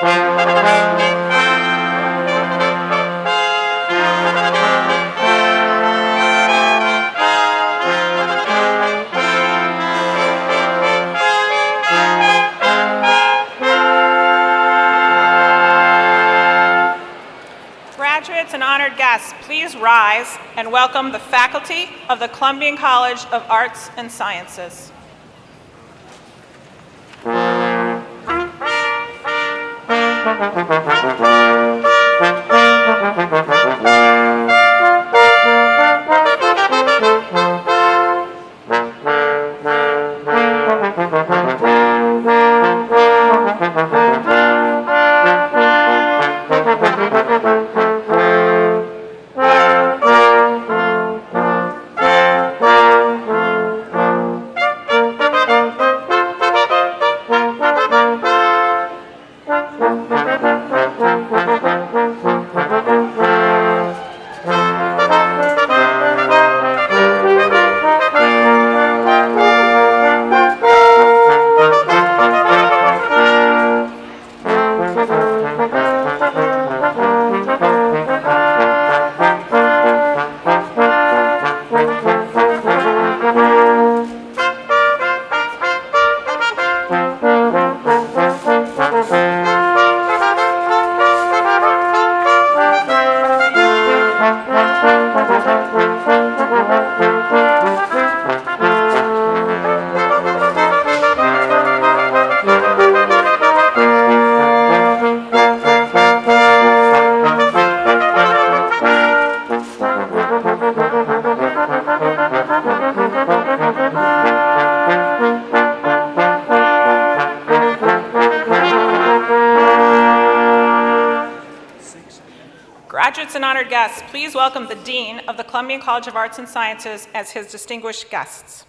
Graduates and honored guests, please rise and welcome the faculty of the Columbian College of Arts and Sciences. Graduates and honored guests, please welcome the Dean of the Columbian College of Arts and Sciences as his distinguished guests.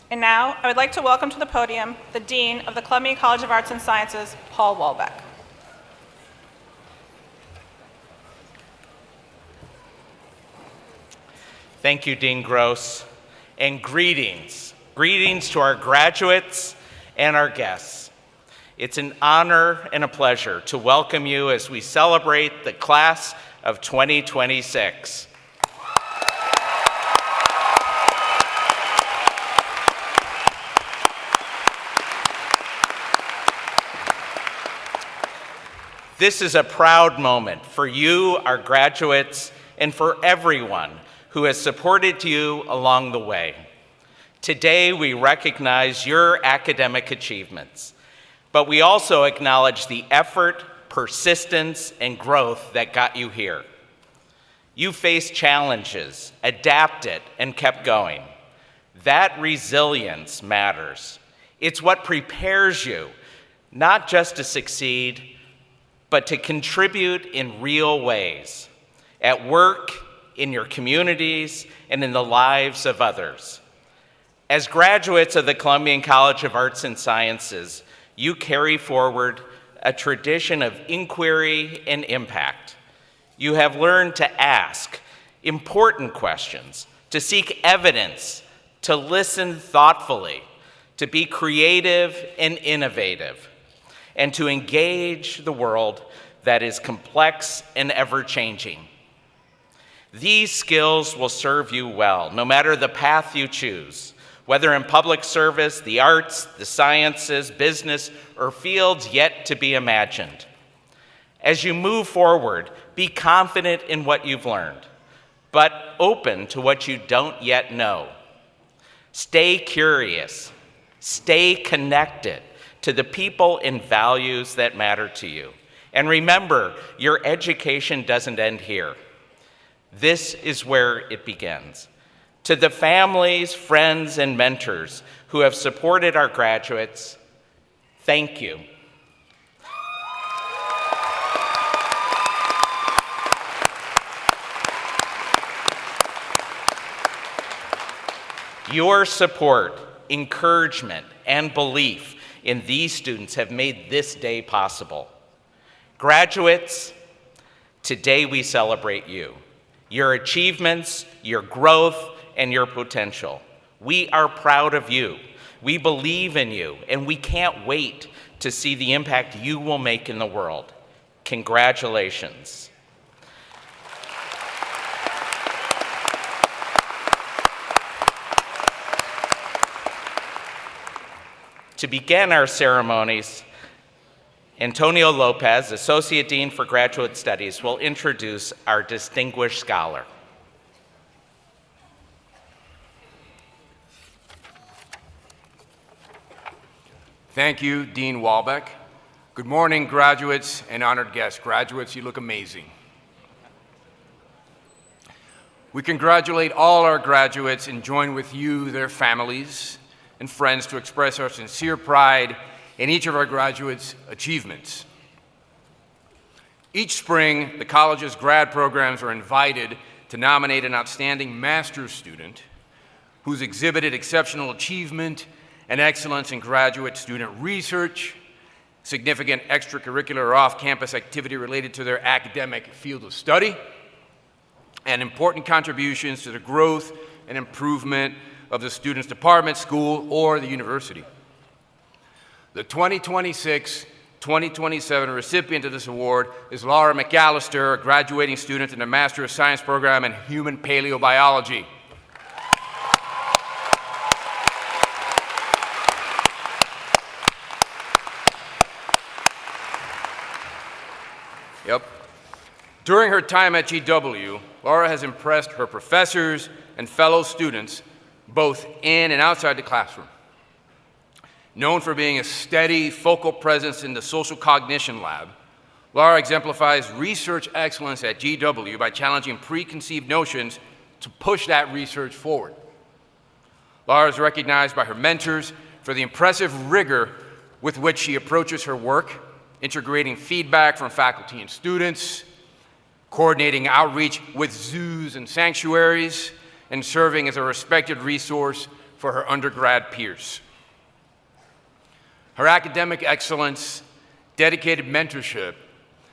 And now, I would like to welcome to the podium the Dean of the Columbian College of Arts and Sciences, Paul Walbeck. Thank you, Dean Gross, and greetings. Greetings to our graduates and our guests. It's an honor and a pleasure to welcome you as we celebrate the class of 2026. This is a proud moment for you, our graduates, and for everyone who has supported you along the way. Today, we recognize your academic achievements, but we also acknowledge the effort, persistence, and growth that got you here. You faced challenges, adapted, and kept going. That resilience matters. It's what prepares you, not just to succeed, but to contribute in real ways, at work, in your communities, and in the lives of others. As graduates of the Columbian College of Arts and Sciences, you carry forward a tradition of inquiry and impact. You have learned to ask important questions, to seek evidence, to listen thoughtfully, to be creative and innovative, and to engage the world that is complex and ever-changing. These skills will serve you well, no matter the path you choose, whether in public service, the arts, the sciences, business, or fields yet to be imagined. As you move forward, be confident in what you've learned, but open to what you don't yet know. Stay curious, stay connected to the people and values that matter to you. And remember, your education doesn't end here. This is where it begins. To the families, friends, and mentors who have supported our graduates, thank you. Your support, encouragement, and belief in these students have made this day possible. Graduates, today we celebrate you, your achievements, your growth, and your potential. We are proud of you. We believe in you, and we can't wait to see the impact you will make in the world. Congratulations. To begin our ceremonies, Antonio Lopez, Associate Dean for Graduate Studies, will introduce our distinguished scholar. Thank you, Dean Walbeck. Good morning, graduates and honored guests. Graduates, you look amazing. We congratulate all our graduates and join with you, their families, and friends to express our sincere pride in each of our graduates' achievements. Each spring, the college's grad programs are invited to nominate an outstanding master's student who's exhibited exceptional achievement and excellence in graduate student research, significant extracurricular or off-campus activity related to their academic field of study, and important contributions to the growth and improvement of the student's department, school, or the university. The 2026-2027 recipient of this award is Laura McAllister, a graduating student in the Master of Science program in Human Paleobiology. During her time at GW, Laura has impressed her professors and fellow students both in and outside the classroom. Known for being a steady focal presence in the social cognition lab, Laura exemplifies research excellence at GW by challenging preconceived notions to push that research forward. Laura is recognized by her mentors for the impressive rigor with which she approaches her work, integrating feedback from faculty and students, coordinating outreach with zoos and sanctuaries, and serving as a respected resource for her undergrad peers. Her academic excellence, dedicated mentorship,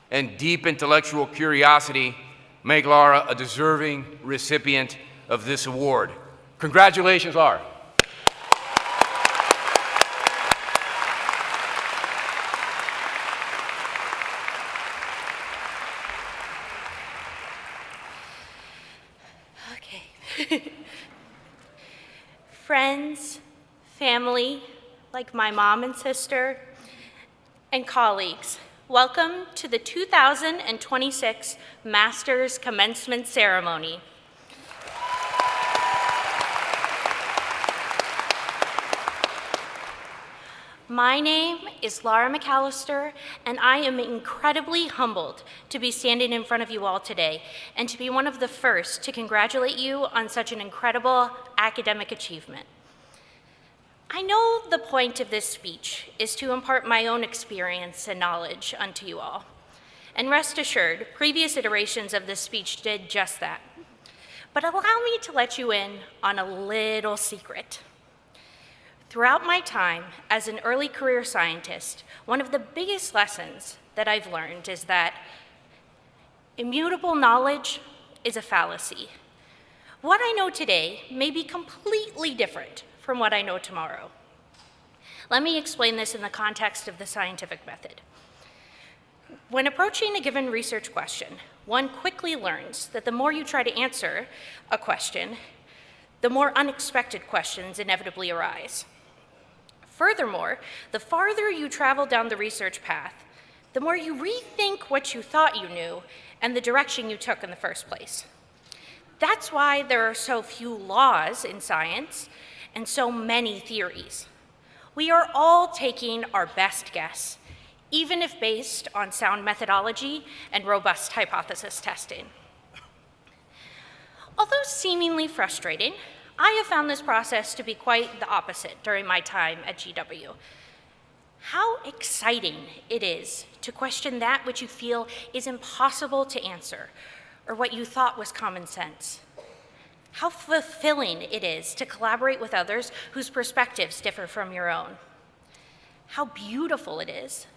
and deep intellectual curiosity make Laura a deserving recipient of this award. Congratulations, Laura. Friends, family, like my mom and sister, and colleagues, welcome to the 2026 Master's Commencement Ceremony. My name is Laura McAllister, and I am incredibly humbled to be standing in front of you all today and to be one of the first to congratulate you on such an incredible academic achievement. I know the point of this speech is to impart my own experience and knowledge unto you all. And rest assured, previous iterations of this speech did just that. But allow me to let you in on a little secret. Throughout my time as an early career scientist, one of the biggest lessons that I've learned is that immutable knowledge is a fallacy. What I know today may be completely different from what I know tomorrow. Let me explain this in the context of the scientific method. When approaching a given research question, one quickly learns that the more you try to answer a question, the more unexpected questions inevitably arise. Furthermore, the farther you travel down the research path, the more you rethink what you thought you knew and the direction you took in the first place. That's why there are so few laws in science and so many theories. We are all taking our best guess, even if based on sound methodology and robust hypothesis testing. Although seemingly frustrating, I have found this process to be quite the opposite during my time at GW. How exciting it is to question that which you feel is impossible to answer, or what you thought was common sense. How fulfilling it is to collaborate with others whose perspectives differ from your own. How beautiful it is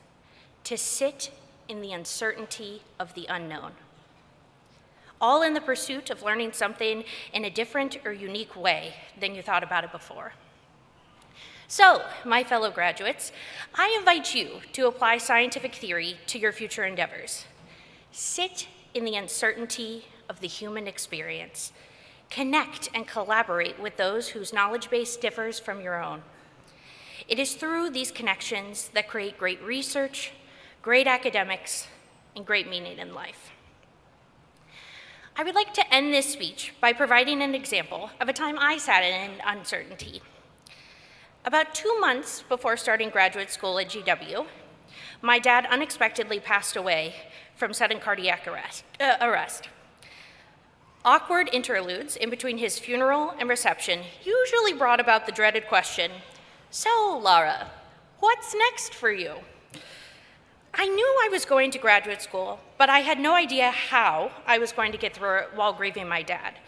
to sit in the uncertainty of the unknown, all in the pursuit of learning something in a different or unique way than you thought about it before. So, my fellow graduates, I invite you to apply scientific theory to your future endeavors. Sit in the uncertainty of the human experience. Connect and collaborate with those whose knowledge base differs from your own. It is through these connections that create great research, great academics, and great meaning in life. I would like to end this speech by providing an example of a time I sat in uncertainty. About 2 months before starting graduate school at GW, my dad unexpectedly passed away from sudden cardiac arrest. Awkward interludes in between his funeral and reception usually brought about the dreaded question, "So, Laura, what's next for you?" I knew I was going to graduate school, but I had no idea how I was going to get through it while grieving my dad.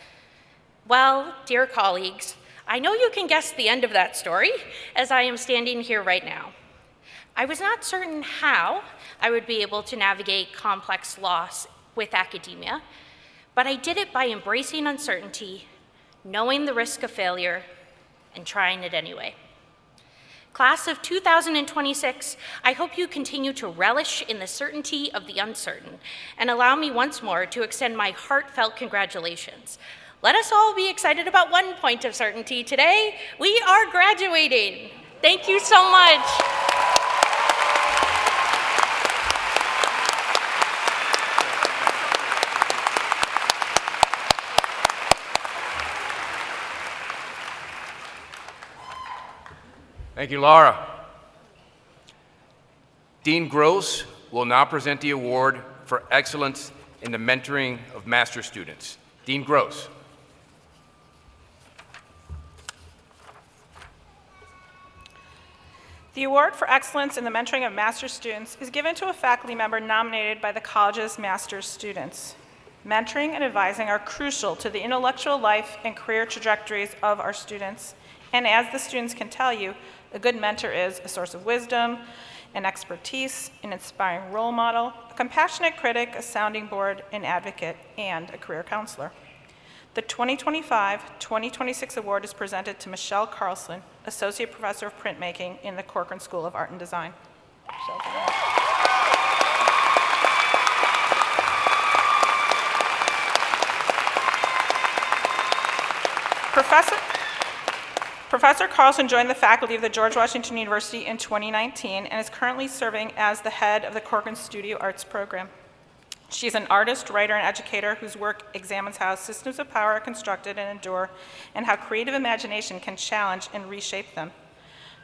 Well, dear colleagues, I know you can guess the end of that story, as I am standing here right now. I was not certain how I would be able to navigate complex loss with academia, but I did it by embracing uncertainty, knowing the risk of failure, and trying it anyway. Class of 2026, I hope you continue to relish in the certainty of the uncertain, and allow me once more to extend my heartfelt congratulations. Let us all be excited about one point of certainty today. We are graduating. Thank you so much. Thank you, Laura. Dean Gross will now present the award for excellence in the mentoring of master's students. Dean Gross. The award for excellence in the mentoring of master's students is given to a faculty member nominated by the college's master's students. Mentoring and advising are crucial to the intellectual life and career trajectories of our students. And as the students can tell you, a good mentor is a source of wisdom, an expertise, an inspiring role model, a compassionate critic, a sounding board, an advocate, and a career counselor. The 2025-2026 award is presented to Michelle Carlson, Associate Professor of Printmaking in the Corcoran School of Art and Design. Professor Carlson joined the faculty of the George Washington University in 2019 and is currently serving as the head of the Corcoran Studio Arts program. She's an artist, writer, and educator whose work examines how systems of power are constructed and endure, and how creative imagination can challenge and reshape them.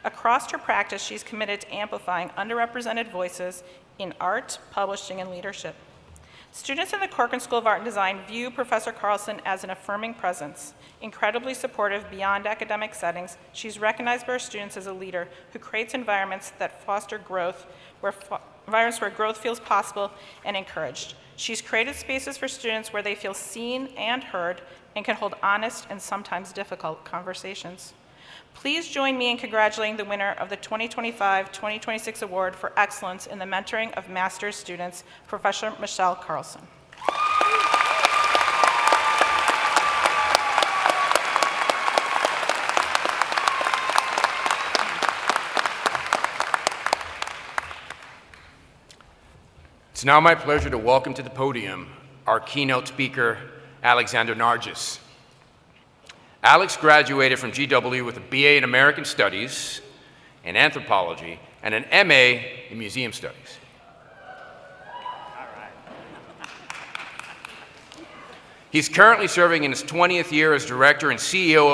Across her practice, she's committed to amplifying underrepresented voices in art, publishing, and leadership. Students in the Corcoran School of Art and Design view Professor Carlson as an affirming presence. Incredibly supportive beyond academic settings, she's recognized by her students as a leader who creates environments that foster growth, environments where growth feels possible and encouraged. She's created spaces for students where they feel seen and heard and can hold honest and sometimes difficult conversations. Please join me in congratulating the winner of the 2025-2026 Award for Excellence in the Mentoring of Master's Students, Professor Michelle Carlson. It's now my pleasure to welcome to the podium our keynote speaker, Alexander Nargis. Alex graduated from GW with a BA in American Studies and Anthropology and an MA in Museum Studies. He's currently serving in his 20th year as director and CEO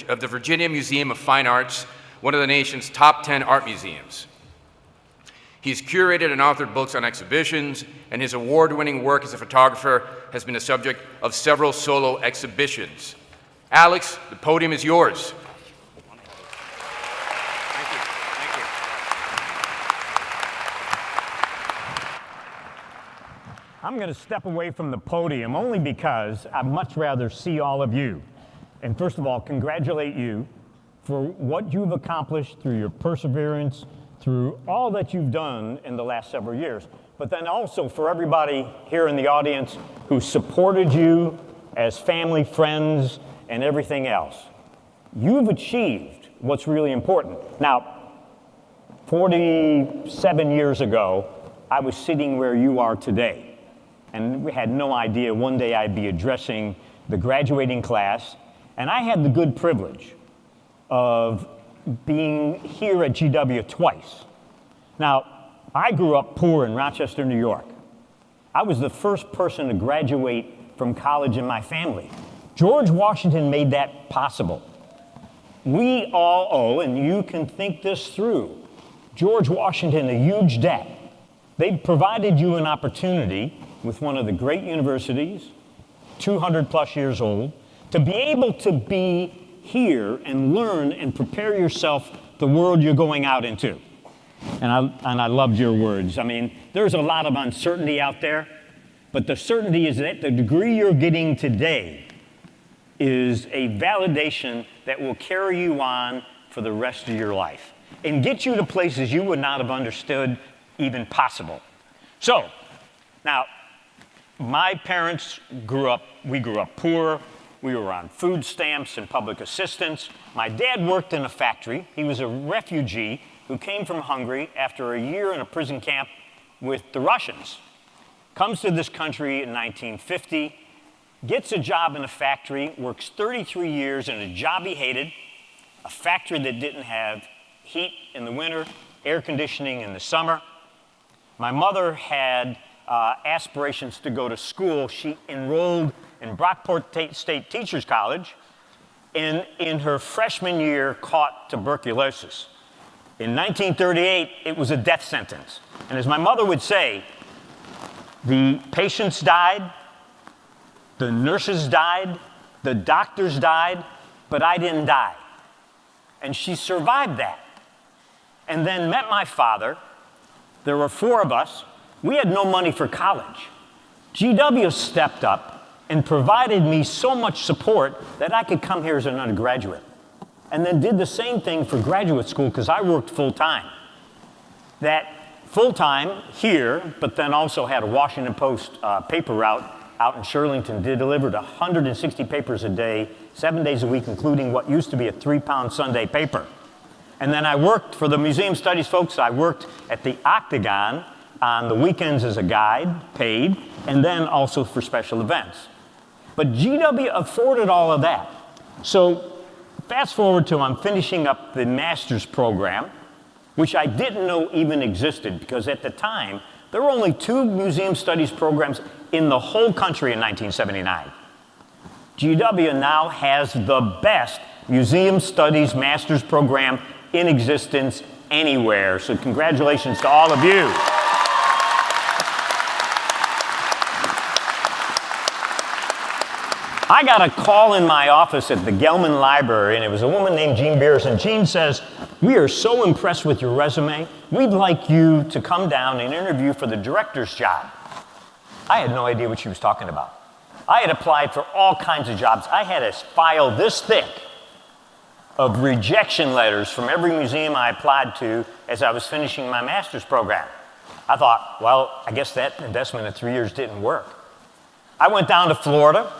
of the Virginia Museum of Fine Arts, one of the nation's top 10 art museums. He's curated and authored books on exhibitions, and his award-winning work as a photographer has been the subject of several solo exhibitions. Alex, the podium is yours. I'm going to step away from the podium only because I'd much rather see all of you. And first of all, congratulate you for what you've accomplished through your perseverance, through all that you've done in the last several years. But then also for everybody here in the audience who supported you as family, friends, and everything else. You've achieved what's really important. Now, 47 years ago, I was sitting where you are today. And we had no idea one day I'd be addressing the graduating class. And I had the good privilege of being here at GW twice. Now, I grew up poor in Rochester, New York. I was the first person to graduate from college in my family. George Washington made that possible. We all owe, and you can think this through, George Washington a huge debt. They provided you an opportunity with one of the great universities, 200 plus years old, to be able to be here and learn and prepare yourself the world you're going out into. And I loved your words. I mean, there's a lot of uncertainty out there, but the certainty is that the degree you're getting today is a validation that will carry you on for the rest of your life and get you to places you would not have understood even possible. So, now, my parents grew up poor. We were on food stamps and public assistance. My dad worked in a factory. He was a refugee who came from Hungary after a year in a prison camp with the Russians. Comes to this country in 1950, gets a job in a factory, works 33 years in a job he hated, a factory that didn't have heat in the winter, air conditioning in the summer. My mother had aspirations to go to school. She enrolled in Brockport State Teachers College, and in her freshman year caught tuberculosis. In 1938, it was a death sentence. And as my mother would say, the patients died, the nurses died, the doctors died, but I didn't die. And she survived that. And then met my father. There were 4 of us. We had no money for college. GW stepped up and provided me so much support that I could come here as an undergraduate. And then did the same thing for graduate school because I worked full-time. That full-time here, but then also had a Washington Post paper route out in Shirlington, delivered 160 papers a day, 7 days a week, including what used to be a 3-pound Sunday paper. And then I worked for the Museum Studies folks. I worked at the Octagon on the weekends as a guide, paid, and then also for special events. But GW afforded all of that. So fast forward to I'm finishing up the master's program, which I didn't know even existed because at the time, there were only 2 museum studies programs in the whole country in 1979. GW now has the best museum studies master's program in existence anywhere. So congratulations to all of you. I got a call in my office at the Gelman Library, and it was a woman named Jean Beers, and Jean says, "We are so impressed with your resume. We'd like you to come down and interview for the director's job." I had no idea what she was talking about. I had applied for all kinds of jobs. I had a file this thick of rejection letters from every museum I applied to as I was finishing my master's program. I thought, well, I guess that investment in 3 years didn't work. I went down to Florida.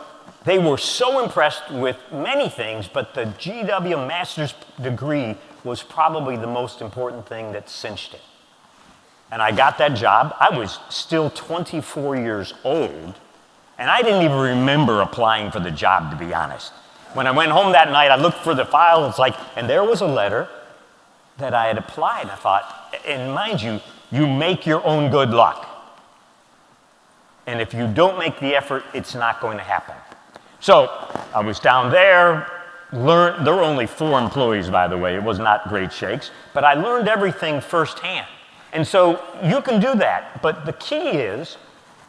They were so impressed with many things, but the GW master's degree was probably the most important thing that cinched it. and I got that job. I was still 24 years old, and I didn't even remember applying for the job, to be honest. When I went home that night, I looked for the file, and there was a letter that I had applied. I thought, and mind you, you make your own good luck. And if you don't make the effort, it's not going to happen. So I was down there, there were only 4 employees, by the way. It was not great shakes, but I learned everything firsthand. And so you can do that, but the key is,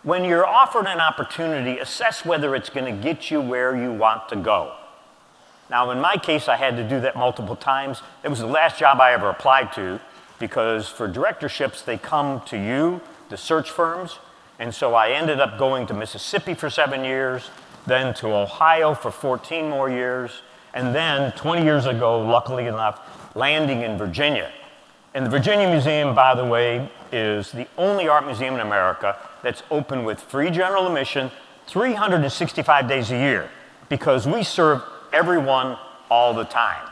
when you're offered an opportunity, assess whether it's going to get you where you want to go. Now, in my case, I had to do that multiple times. It was the last job I ever applied to, because for directorships, they come to you, the search firms. And so I ended up going to Mississippi for 7 years, then to Ohio for 14 more years, and then 20 years ago, luckily enough, landing in Virginia. And the Virginia Museum, by the way, is the only art museum in America that's open with free general admission 365 days a year, because we serve everyone all the time.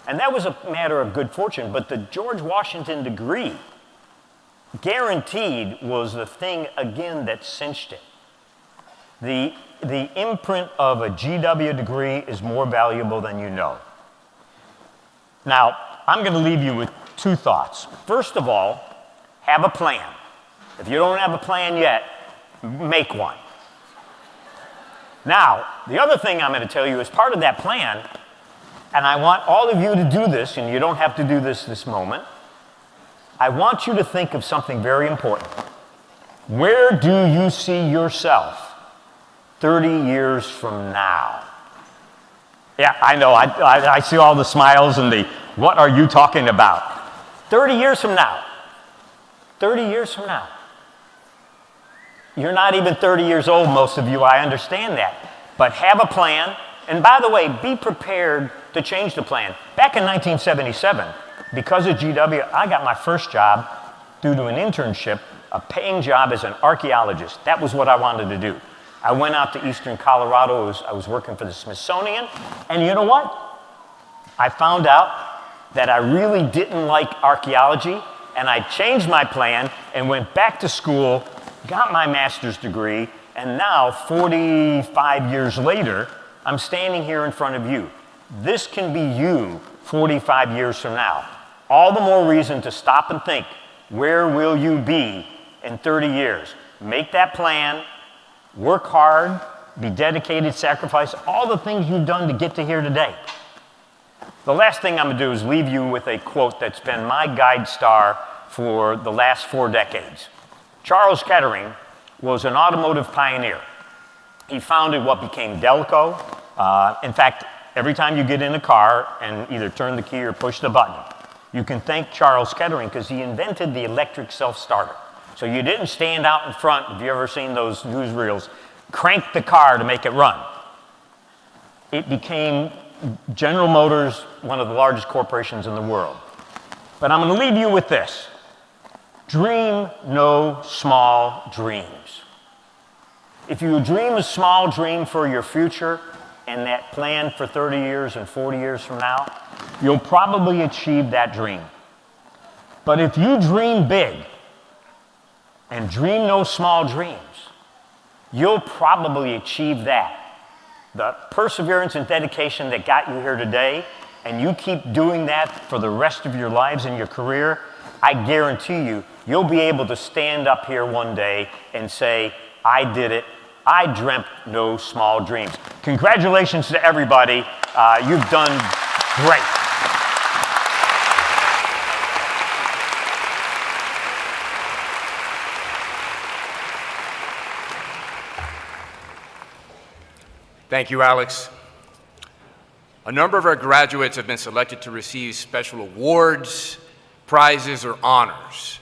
And that was a matter of good fortune, but the George Washington degree, guaranteed, was the thing, again, that cinched it. The imprint of a GW degree is more valuable than you know. Now, I'm going to leave you with 2 thoughts. First of all, have a plan. If you don't have a plan yet, make one. Now, the other thing I'm going to tell you is part of that plan, and I want all of you to do this, and you don't have to do this moment. I want you to think of something very important. Where do you see yourself 30 years from now? Yeah, I know. I see all the smiles and the, what are you talking about? 30 years from now. 30 years from now. You're not even 30 years old, most of you. I understand that. But have a plan. And by the way, be prepared to change the plan. Back in 1977, because of GW, I got my first job due to an internship, a paying job as an archaeologist. That was what I wanted to do. I went out to eastern Colorado. I was working for the Smithsonian. And you know what? I found out that I really didn't like archaeology, and I changed my plan and went back to school, got my master's degree, and now, 45 years later, I'm standing here in front of you. This can be you 45 years from now. All the more reason to stop and think, where will you be in 30 years? Make that plan, work hard, be dedicated, sacrifice, all the things you've done to get to here today. The last thing I'm going to do is leave you with a quote that's been my guide star for the last 4 decades. Charles Kettering was an automotive pioneer. He founded what became Delco. In fact, every time you get in a car and either turn the key or push the button, you can thank Charles Kettering, because he invented the electric self-starter. So you didn't stand out in front, have you ever seen those newsreels, crank the car to make it run. It became General Motors, one of the largest corporations in the world. But I'm going to leave you with this. Dream no small dreams. If you dream a small dream for your future and that plan for 30 years and 40 years from now, you'll probably achieve that dream. But if you dream big and dream no small dreams, you'll probably achieve that. The perseverance and dedication that got you here today, and you keep doing that for the rest of your lives and your career, I guarantee you, you'll be able to stand up here one day and say, I did it. I dreamt no small dreams. Congratulations to everybody. You've done great. Thank you, Alex. A number of our graduates have been selected to receive special awards, prizes, or honors.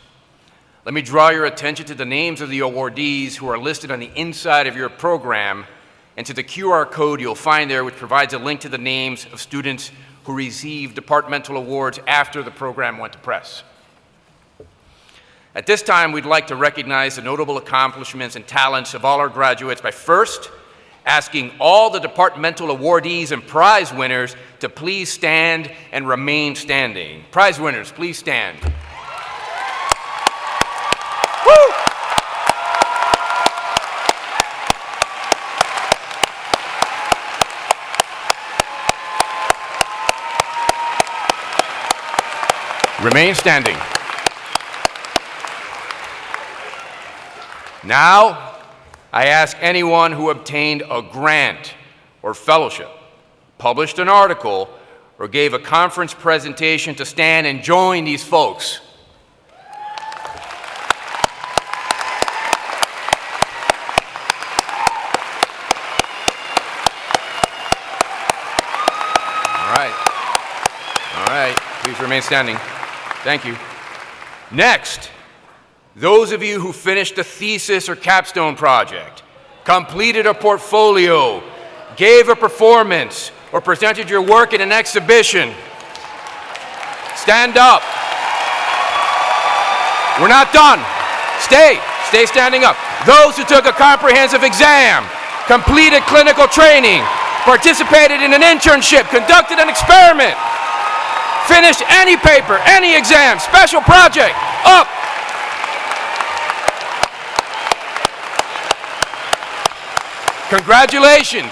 Let me draw your attention to the names of the awardees who are listed on the inside of your program and to the QR code you'll find there, which provides a link to the names of students who received departmental awards after the program went to press. At this time, we'd like to recognize the notable accomplishments and talents of all our graduates by first asking all the departmental awardees and prize winners to please stand and remain standing. Prize winners, please stand. Remain standing. Now, I ask anyone who obtained a grant or fellowship, published an article, or gave a conference presentation to stand and join these folks. All right, please remain standing. Thank you. Next, those of you who finished a thesis or capstone project, completed a portfolio, gave a performance, or presented your work in an exhibition, stand up. We're not done. Stay standing up. Those who took a comprehensive exam, completed clinical training, participated in an internship, conducted an experiment, finished any paper, any exam, special project, up. Congratulations.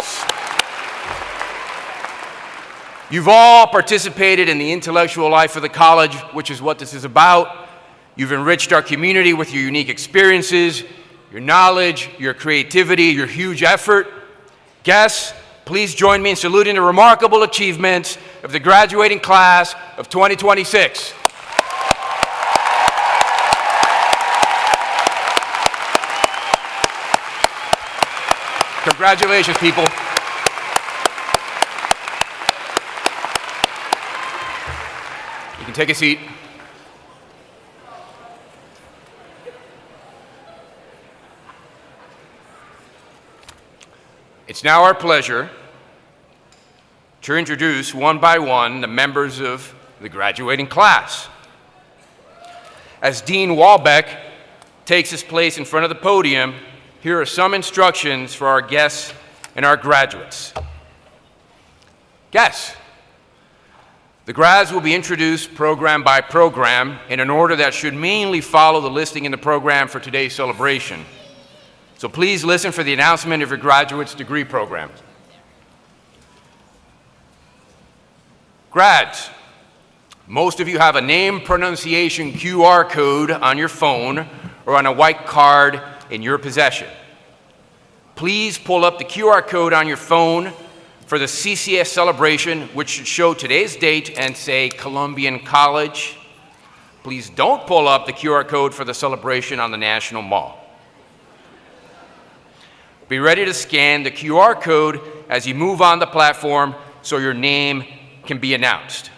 You've all participated in the intellectual life of the college, which is what this is about. You've enriched our community with your unique experiences, your knowledge, your creativity, your huge effort. Guests, please join me in saluting the remarkable achievements of the graduating class of 2026. Congratulations, people. You can take a seat. It's now our pleasure to introduce one by one the members of the graduating class. As Dean Walbeck takes his place in front of the podium, here are some instructions for our guests and our graduates. Guests, the grads will be introduced program by program in an order that should mainly follow the listing in the program for today's celebration. So please listen for the announcement of your graduate's degree program. Grads, most of you have a name pronunciation QR code on your phone or on a white card in your possession. Please pull up the QR code on your phone for the CCAS celebration, which should show today's date and say Columbian College. Please don't pull up the QR code for the celebration on the National Mall. Be ready to scan the QR code as you move on the platform so your name can be announced.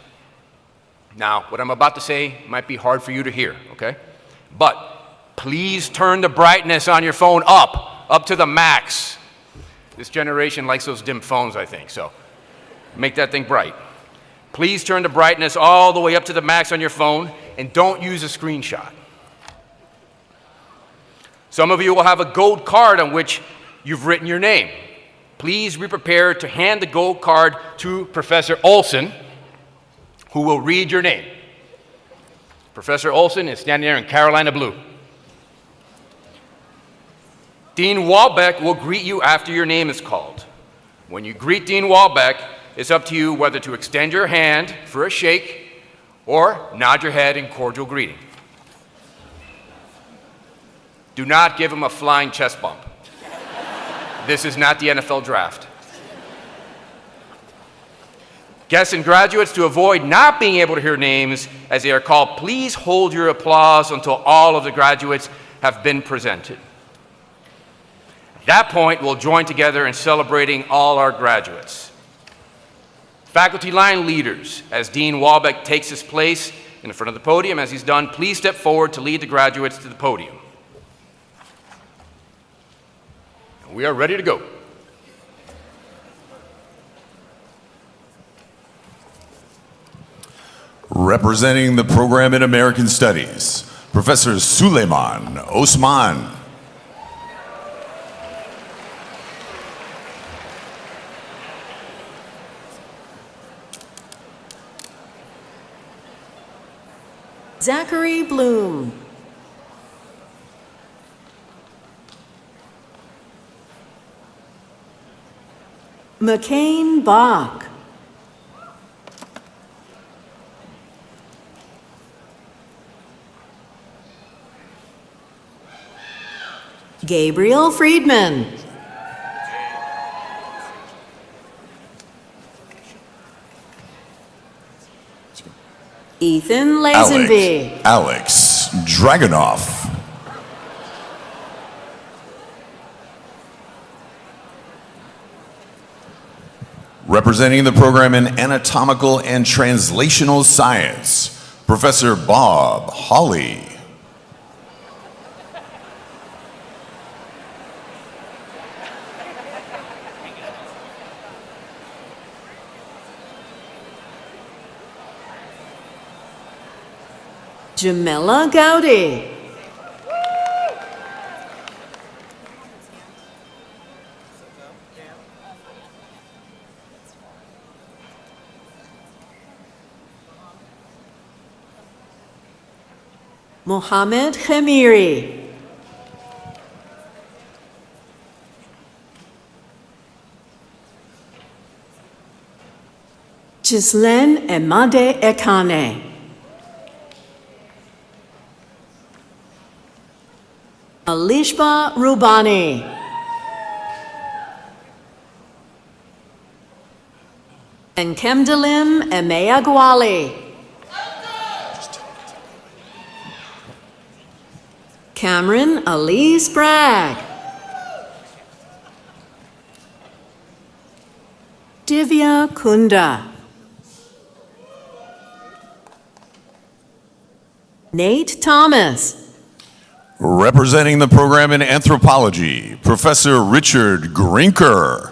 Now, what I'm about to say might be hard for you to hear, okay? But please turn the brightness on your phone up to the max. This generation likes those dim phones, I think, so make that thing bright. Please turn the brightness all the way up to the max on your phone and don't use a screenshot. Some of you will have a gold card on which you've written your name. Please be prepared to hand the gold card to Professor Olson, who will read your name. Professor Olson is standing there in Carolina blue. Dean Walbeck will greet you after your name is called. When you greet Dean Walbeck, it's up to you whether to extend your hand for a shake or nod your head in cordial greeting. Do not give him a flying chest bump. This is not the NFL draft. Guests and graduates, to avoid not being able to hear names as they are called, please hold your applause until all of the graduates have been presented. At that point, we'll join together in celebrating all our graduates. Faculty line leaders, as Dean Walbeck takes his place in the front of the podium, as he's done, please step forward to lead the graduates to the podium. We are ready to go. Representing the program in American Studies, Professor Suleiman Osman. Zachary Bloom. McCain Bach. Gabriel Friedman. Ethan Lazenby. Alex Dragonoff. Representing the program in Anatomical and Translational Science, Professor Bob Hawley. Jamila Gowdy. Mohammed Khamiri. Ghislaine Emade Ekane. Alishba Rubani. And Kemdalim Emeagwali. Cameron Elise Bragg. Divya Kunda. Nate Thomas. Representing the program in Anthropology, Professor Richard Grinker.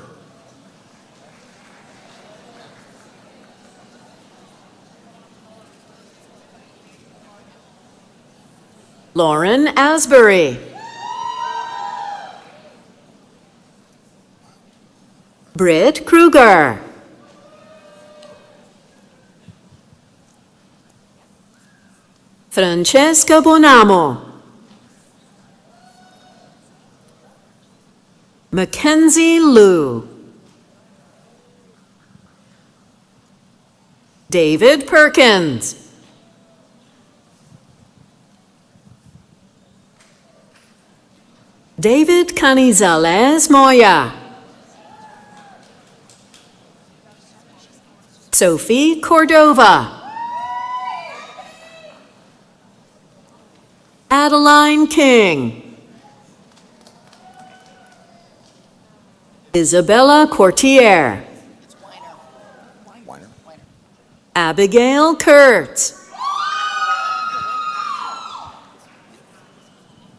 Lauren Asbury. Britt Kruger. Francesca Bonamo. Mackenzie Liu. David Perkins. David Canizales Moya. Sophie Cordova. Adeline King. Isabella Courtier. Abigail Kurtz.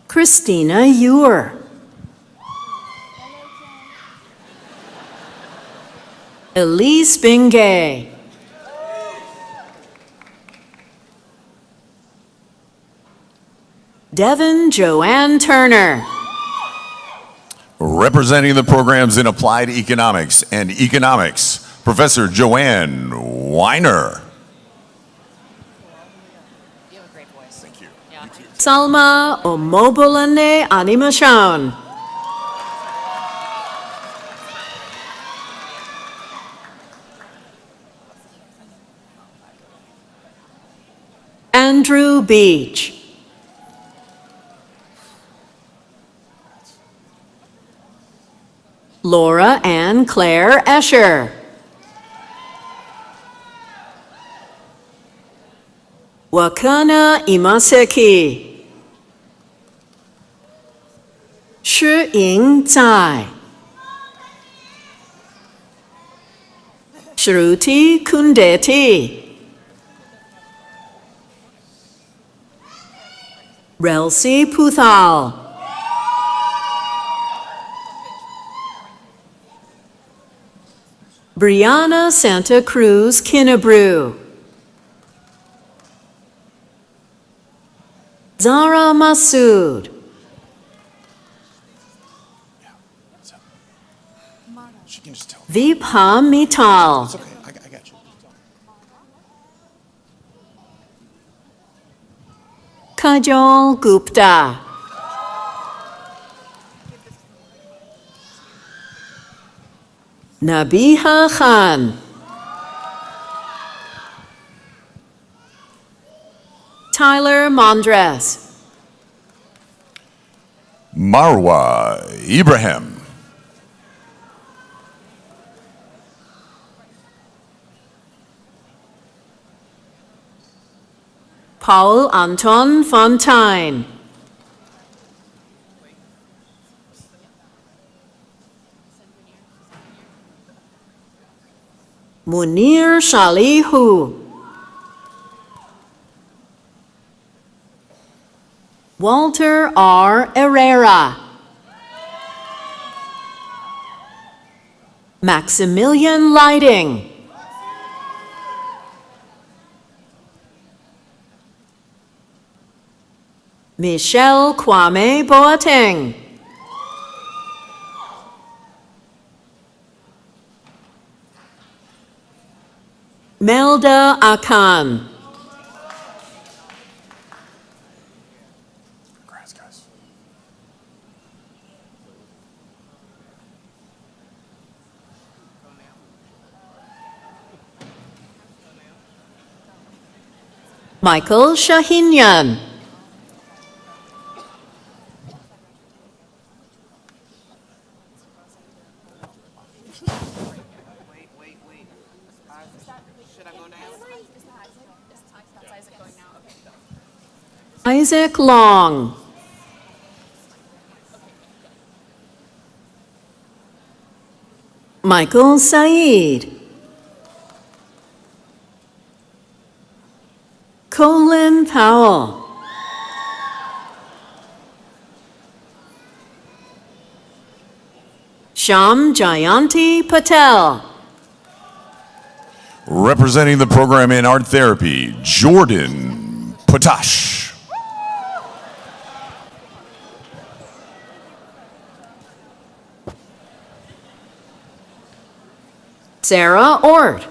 Christina Ewer. Elise Bingay. Devin Joanne Turner. Representing the programs in Applied Economics and Economics, Professor Joanne Weiner. You have a great voice. Thank you. Yeah. Salma Omobolane Animation. Andrew Beach. Laura Ann Claire Escher. Wakana Imaseki. Shi Ying Zai. Shruti Kundeti. Relsi Puthal. Brianna Santa Cruz Kinnebrew. Zara Masood. She can just tell. Vibha Mittal. It's okay. I got you. Kajol Gupta. Nabiha Khan. Tyler Mondres. Marwa Ibrahim. Paul Anton Fontaine. Munir Shalihu. Walter R. Herrera. Maximilian Lighting. Michelle Kwame Boateng. Melda Akan. Congrats, guys. Michael Shahinian. Isaac Long. Michael Said. Colin Powell. Sham Jayanti Patel. Representing the program in art therapy, Jordan Potash. Sarah Ort.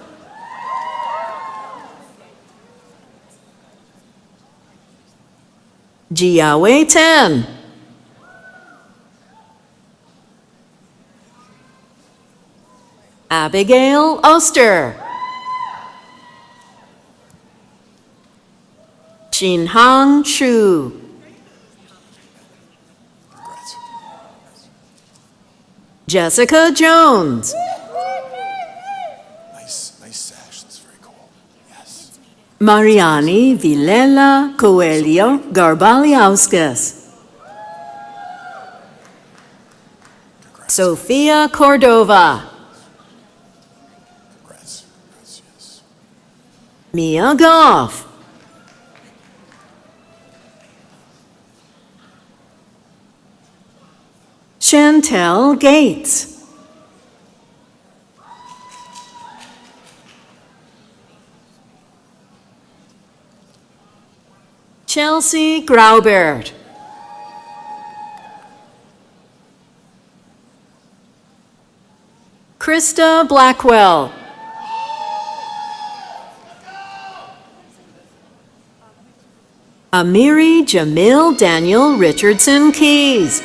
Jiawei Ten. Abigail Oster. Jinhang Chu. Jessica Jones. Nice sash. That's very cool. Yes. Mariani Vilela Coelho Garbaliauskas. Sofia Cordova. Congrats. Yes. Mia Goff. Chantel Gates. Chelsea Graubert. Krista Blackwell. Amiri Jamil Daniel Richardson Keys.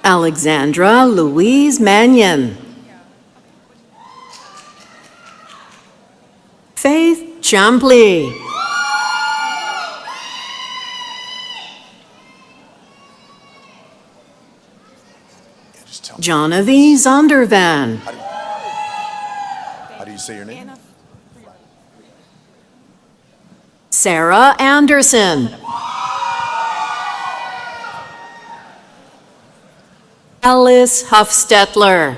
Alexandra Louise Mannion. Faith Champley. Jonavi Zondervan. How do you say your name? Sarah Anderson. Alice Huffstetler.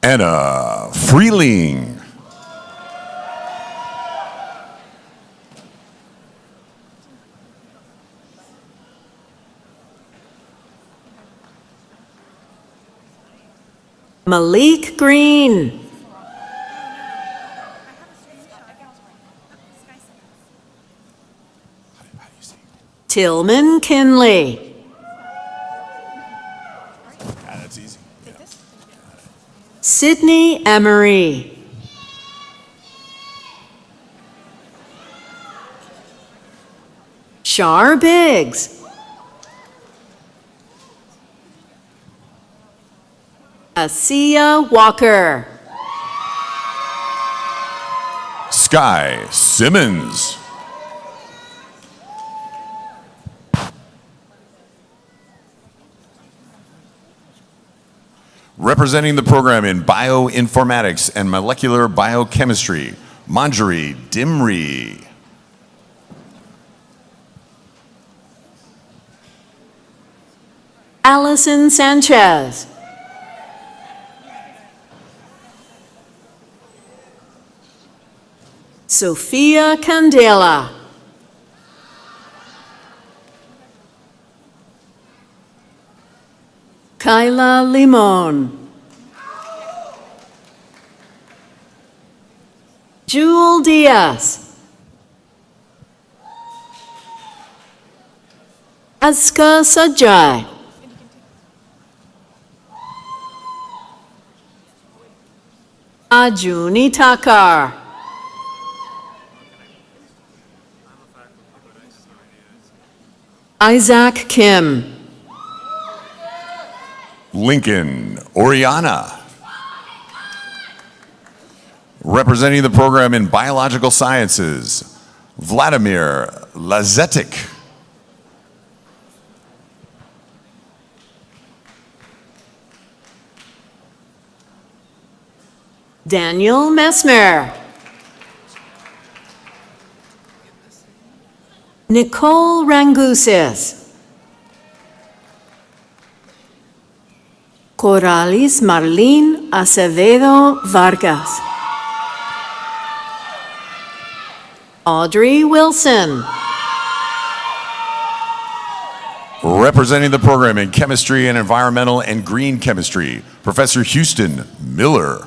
Anna Freeling. Malik Green. Tillman Kinley. That's easy. Yeah. Sydney Emery. Shar Biggs. Asiya Walker. Sky Simmons. Representing the program in bioinformatics and molecular biochemistry, Manjari Dimri. Allison Sanchez. Sophia Candela. Kyla Limon. Jewel Diaz. Aska Sajai. Ajuni Takar. Isaac Kim. Lincoln Oriana. Representing the program in biological sciences, Vladimir Lazetic. Daniel Messmer. Nicole Rangusis. Coralis Marlene Acevedo Vargas. Audrey Wilson. Representing the program in chemistry and environmental and green chemistry, Professor Houston Miller.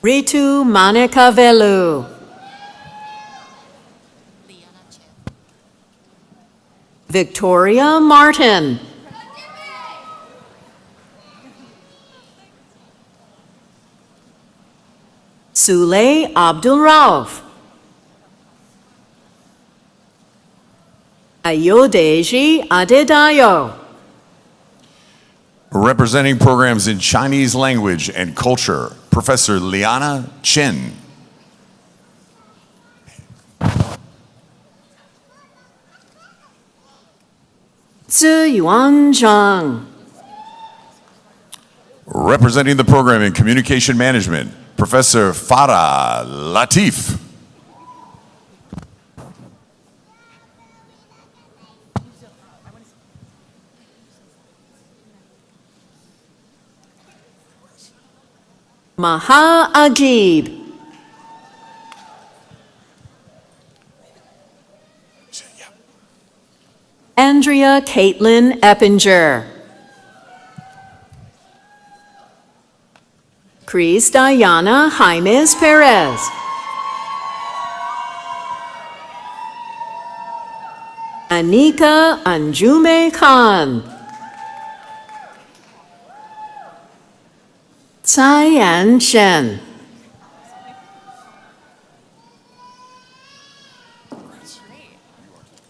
Ritu Manekavelu. Victoria Martin. Sule Abdul Rauf. Ayodeji Adedayo. Representing programs in Chinese language and culture, Professor Liana Chen. Ziyuan Zhang. Representing the program in communication management, Professor Farah Latif. Maha Agib. Andrea Caitlin Eppinger. Chris Diana Jaimes Perez. Anika Anjume Khan. Cyan Shen.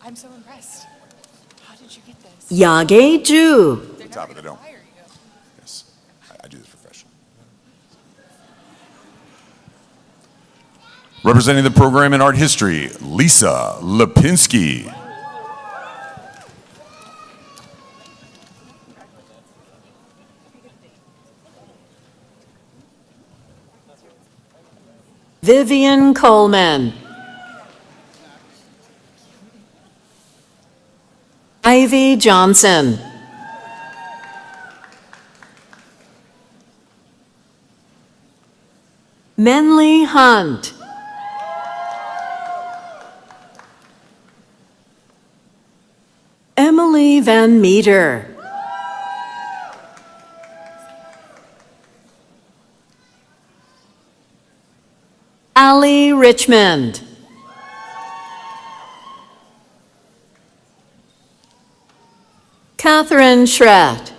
I'm so impressed. How did you get this? Yage Ju. Top of the dome. Yes, I do this professionally. Representing the program in art history, Lisa Lipinski. Vivian Coleman. Ivy Johnson. Menley Hunt. Emily Van Meter. Allie Richmond. Catherine Schrett.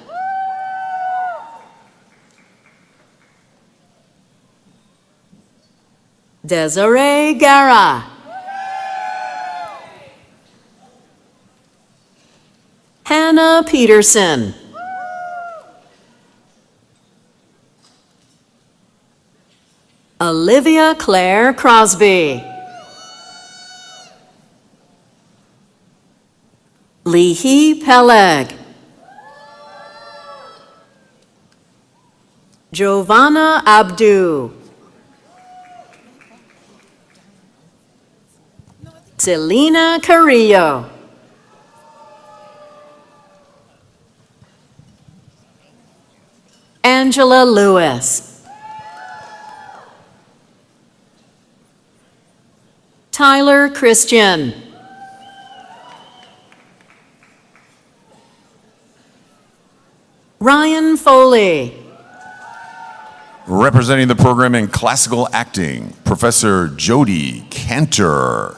Desiree Gara. Hannah Peterson. Olivia Claire Crosby. Lihi Peleg, Giovanna Abdu, Selena Carrillo, Angela Lewis, Tyler Christian, Ryan Foley, Representing the program in classical acting, Professor Jody Cantor.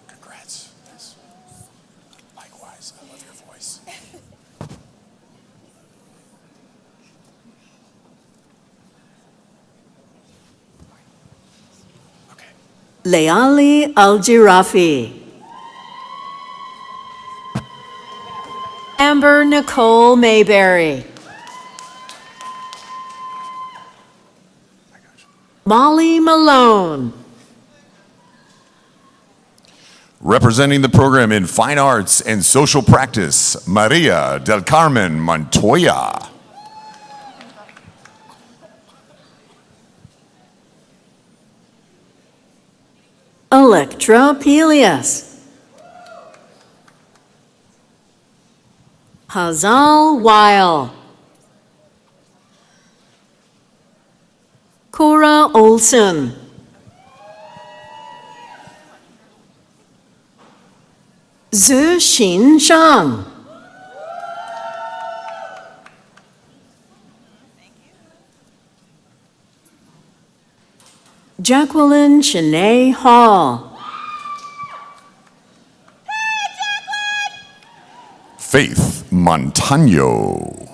Congrats. Yes. Likewise, I love your voice. Okay. Leali Al-Jirafi, Amber Nicole Mayberry, Molly Malone, Representing the program in fine arts and social practice, Maria del Carmen Montoya. Electra Pelias, Hazal Weil, Cora Olson, Zhu Xin Zhang, Jacqueline Shanae Hall, Faith Montano.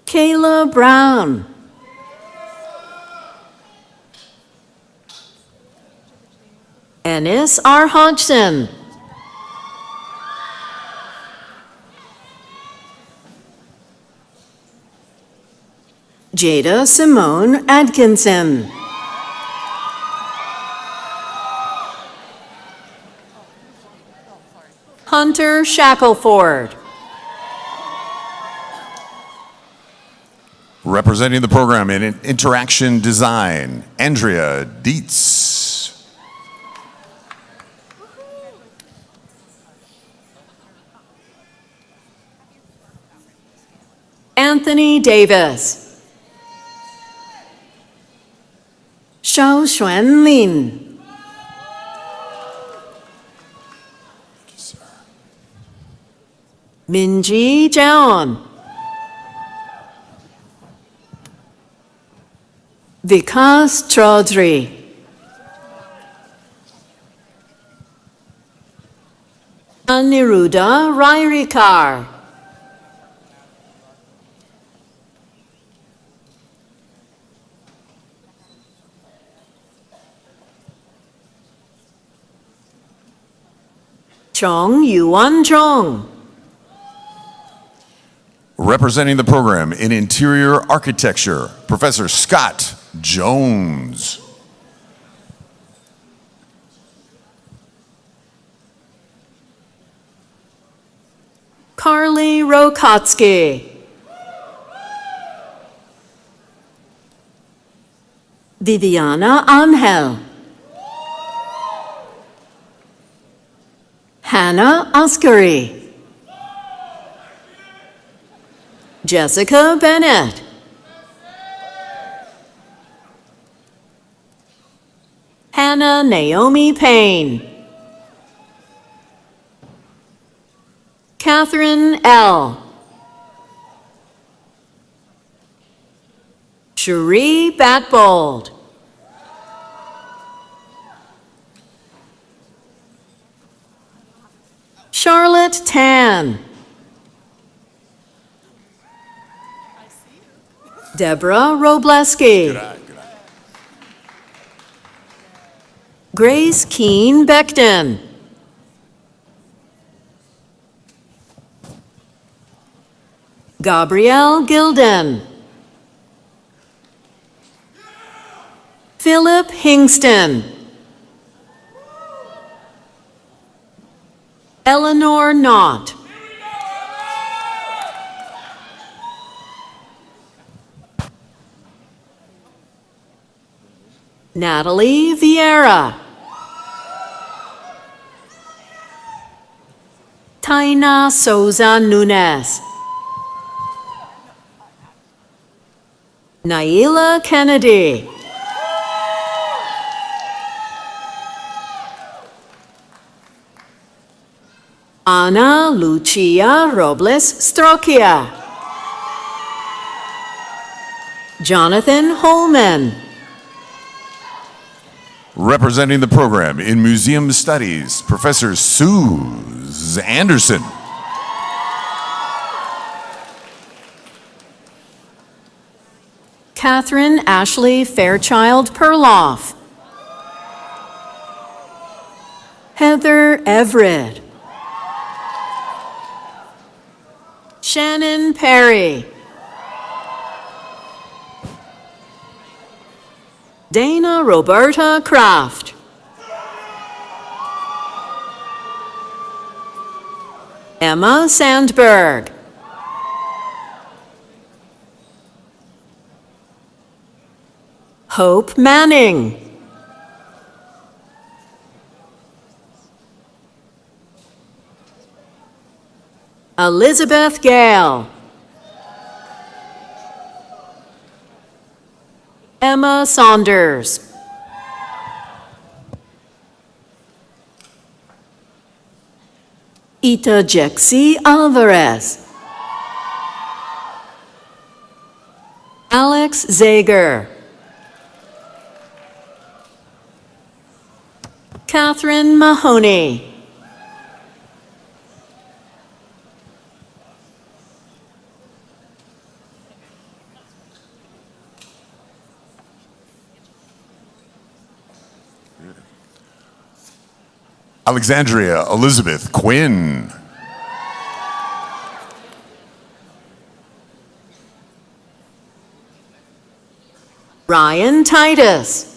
Kayla Brown, Ennis R. Hodgson, Jada Simone Atkinson, Hunter Shackelford, Representing the program in interaction design, Andrea Dietz. Anthony Davis, Shao Xuan Lin, Minji Zhao, Vikas Chaudhry, Aniruddha Rairikar, Chong Yuan Chong, Representing the program in interior architecture, Professor Scott Jones. Carly Rokotsky, Viviana Angel, Hannah Oscary, Jessica Bennett, Hannah Naomi Payne, Catherine L., Cherie Batbold, Charlotte Tan, Deborah Robleski, Grace Keene Beckton, Gabrielle Gilden, Hingston. Eleanor Knott. Natalie Vieira. Taina Souza Nunes. Naila Kennedy. Ana Lucia Robles Strokia. Jonathan Holman. Representing the program in Museum Studies, Professor Suze Anderson. Catherine Ashley Fairchild Perloff. Heather Everett. Shannon Perry. Dana Roberta Kraft. Emma Sandberg. Hope Manning. Elizabeth Gale. Emma Saunders. Ita Jexi Alvarez. Alex Zager. Catherine Mahoney. Alexandria Elizabeth Quinn. Ryan Titus.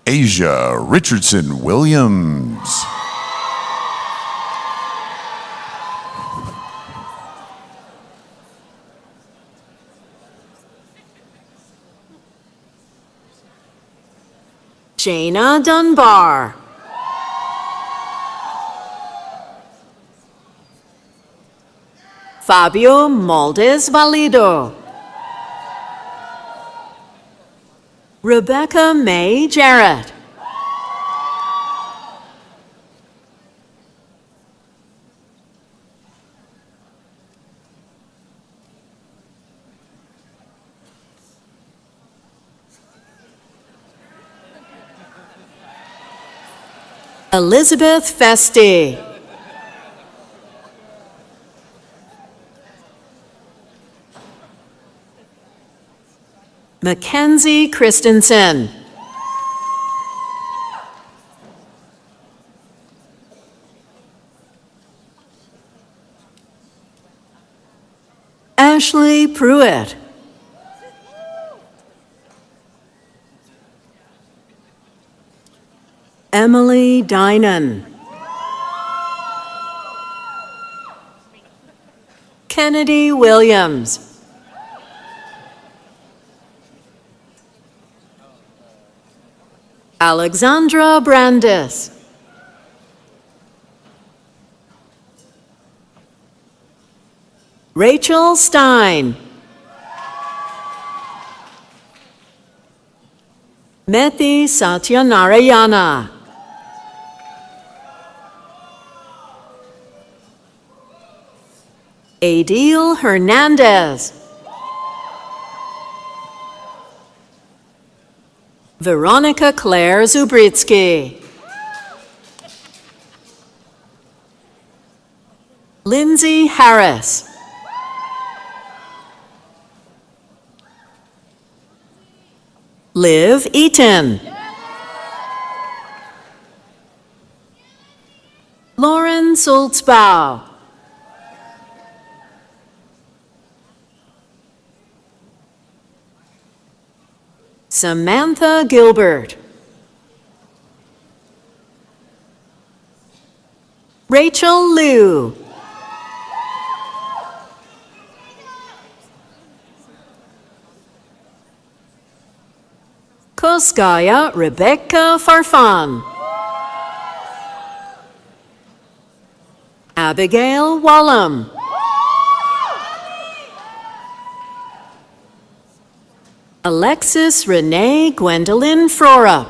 Asia Richardson Williams. Jana Dunbar. Fabio Moldes Valido. Rebecca May Jarrett. Elizabeth Festi. Mackenzie Christensen. Ashley Pruitt. Emily Dinan. Kennedy Williams. Alexandra Brandis. Rachel Stein. Methi Satyanarayana. Adil Hernandez. Veronica Claire Zubritsky. Lindsay Harris. Liv Eaton. Lauren Sulzbau. Samantha Gilbert. Rachel Liu. Koskaya Rebecca Farfan. Abigail Wallum. Alexis Renee Gwendolyn Frora.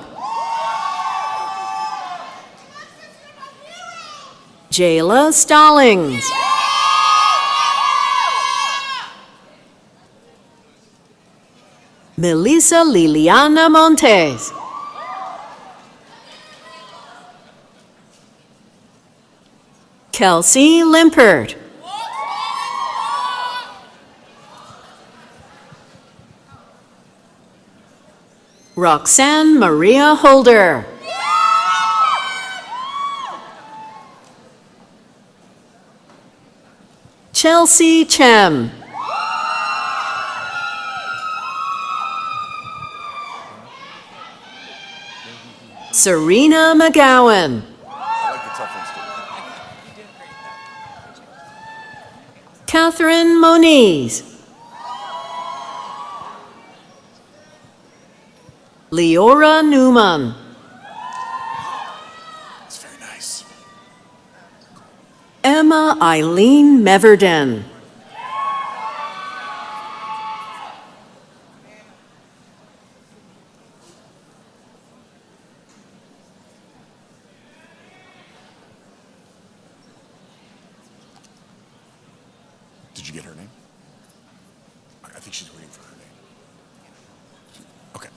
Jayla Stallings. Melissa Liliana Montes. Kelsey Limpert. Roxanne Maria Holder. Chelsea Chem. Serena McGowan. Catherine Moniz. Leora Newman. That's very nice. Emma Eileen Meverden. Did you get her name? I think she's waiting for her name. Okay.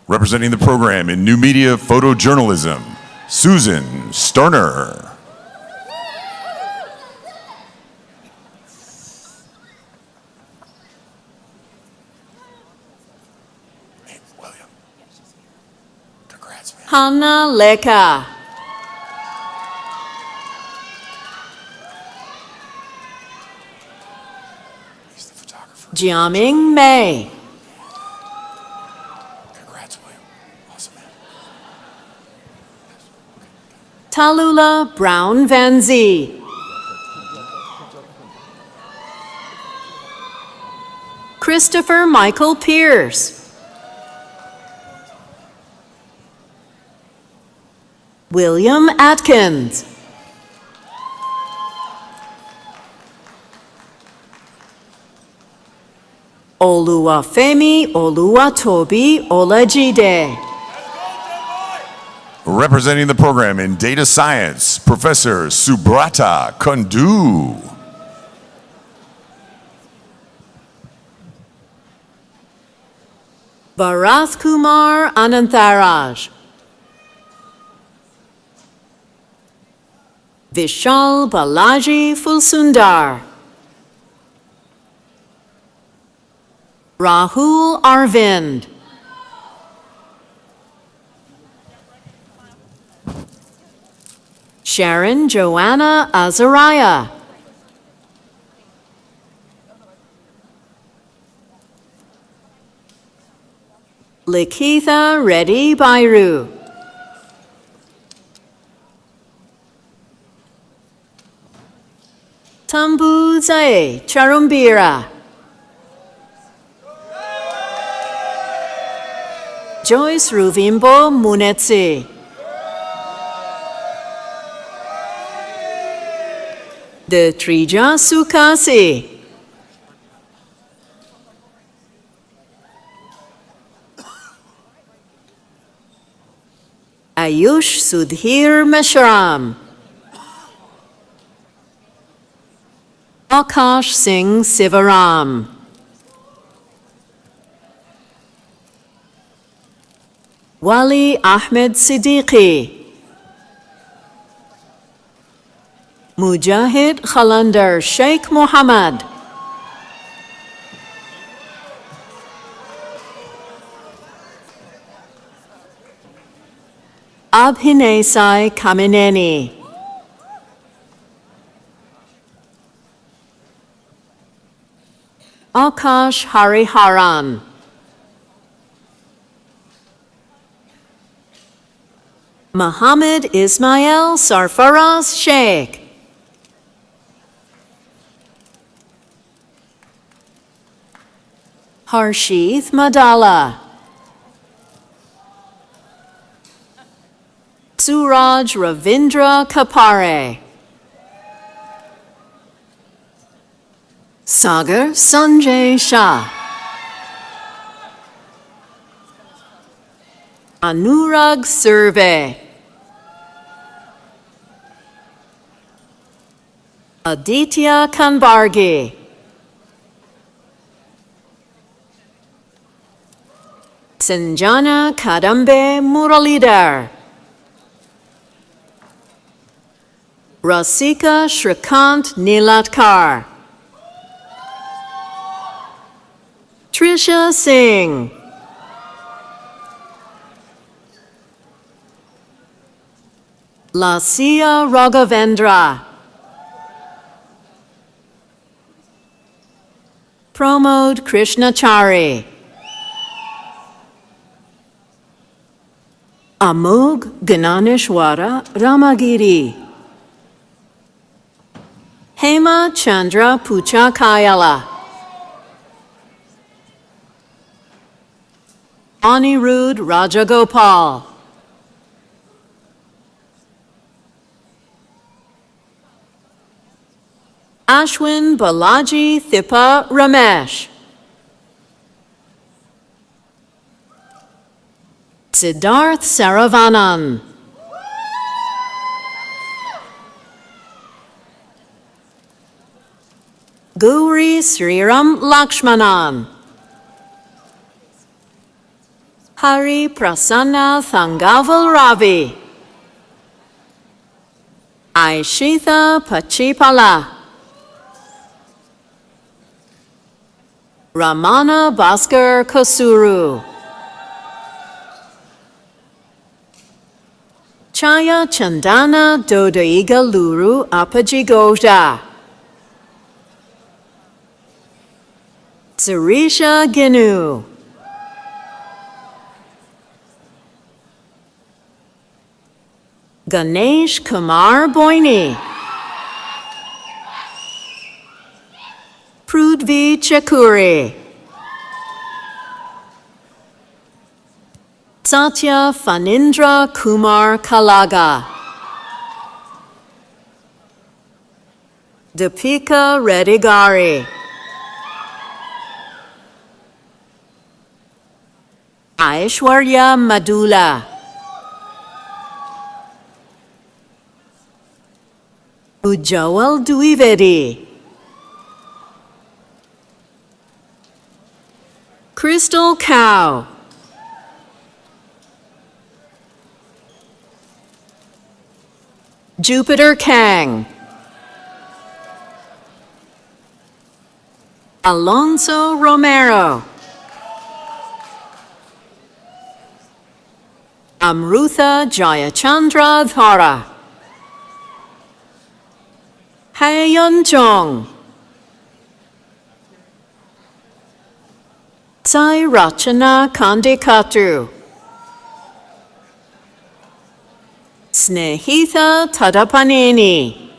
Representing the program in new media photojournalism, Susan Sterner. Hey, William. Congrats, man. Hannah Leka. He's the photographer. Jiaming Mei. Congrats, William. Awesome, man. Tallulah Brown Van Zee. Christopher Michael Pierce. William Atkins. Oluwafemi Oluwatobi Olajide. Representing the program in data science, Professor Subrata Kundu. Bharath Kumar Anantharaj. Vishal Balaji Fulsundar. Rahul Arvind. Sharon Joanna Azariah. Likitha Reddy Bairu. Tambu Zae Charumbira. Joyce Ruvimbo Munetsi. The Trija Sukasi. Ayush Sudhir Meshram. Akash Singh Sivaram. Wali Ahmed Siddiqui. Mujahid Khalandar Sheikh Mohammed. Abhinay Kamineni. Akash Hariharan. Muhammad Ismail Sarfaraz Sheikh. Harshith Madala. Suraj Ravindra Kapare. Sagar Sanjay Shah. Anurag Surve. Aditya Kanbargi. Sanjana Kadambe Muralidhar. Rasika Shrikant Nilatkar. Trisha Singh. Lasia Raghavendra. Pramod Krishnachari. Amog Gananeshwara Ramagiri. Hema Chandra Puchakayala. Anirudh Rajagopal. Ashwin Balaji Thipa Ramesh. Siddharth Saravanan. Gauri Sriram Lakshmanan. Hari Prasanna Thangaval Ravi. Aishitha Pachipala. Ramana Bhaskar Kosuru. Chaya Chandana Dodaiga Luru Apajigoja. Sarisha Ginu. Ganesh Kumar Boini. Prudvi Chakuri. Satya Fanindra Kumar Kalaga. Deepika Redigari. Aishwarya Madula. Ujjwal Dwivedi. Crystal Cow. Jupiter Kang. Alonso Romero. Amrutha Jayachandra Dhara. Haeyeon Jong. Sai Rachana Kandikatu. Snehitha Tadapaneni.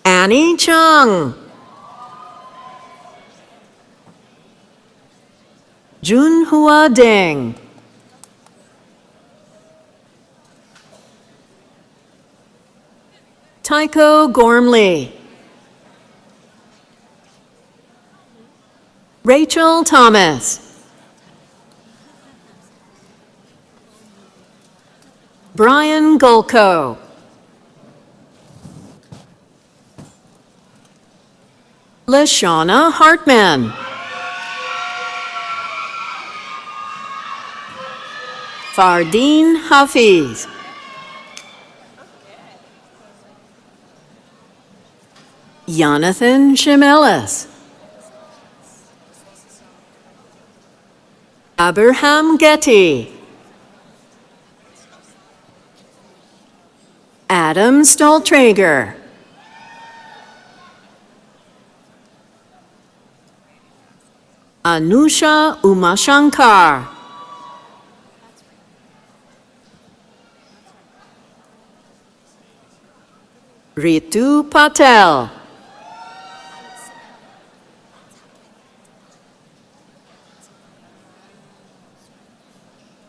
Annie Chung. Junhua Deng. Tycho Gormley. Rachel Thomas. Brian Golko. Lashana Hartman. Fardeen Hafiz. Jonathan Shimelis. Abraham Getty. Adam Stoltrager. Anusha Umashankar. Ritu Patel.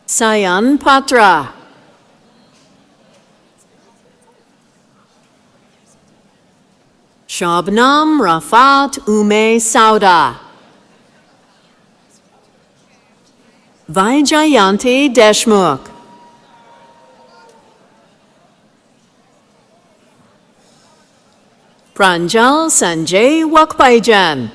Sayan Patra. Shabnam Rafat Ume Sauda. Vaijayanti Deshmukh. Pranjal Sanjay Wakpaijan.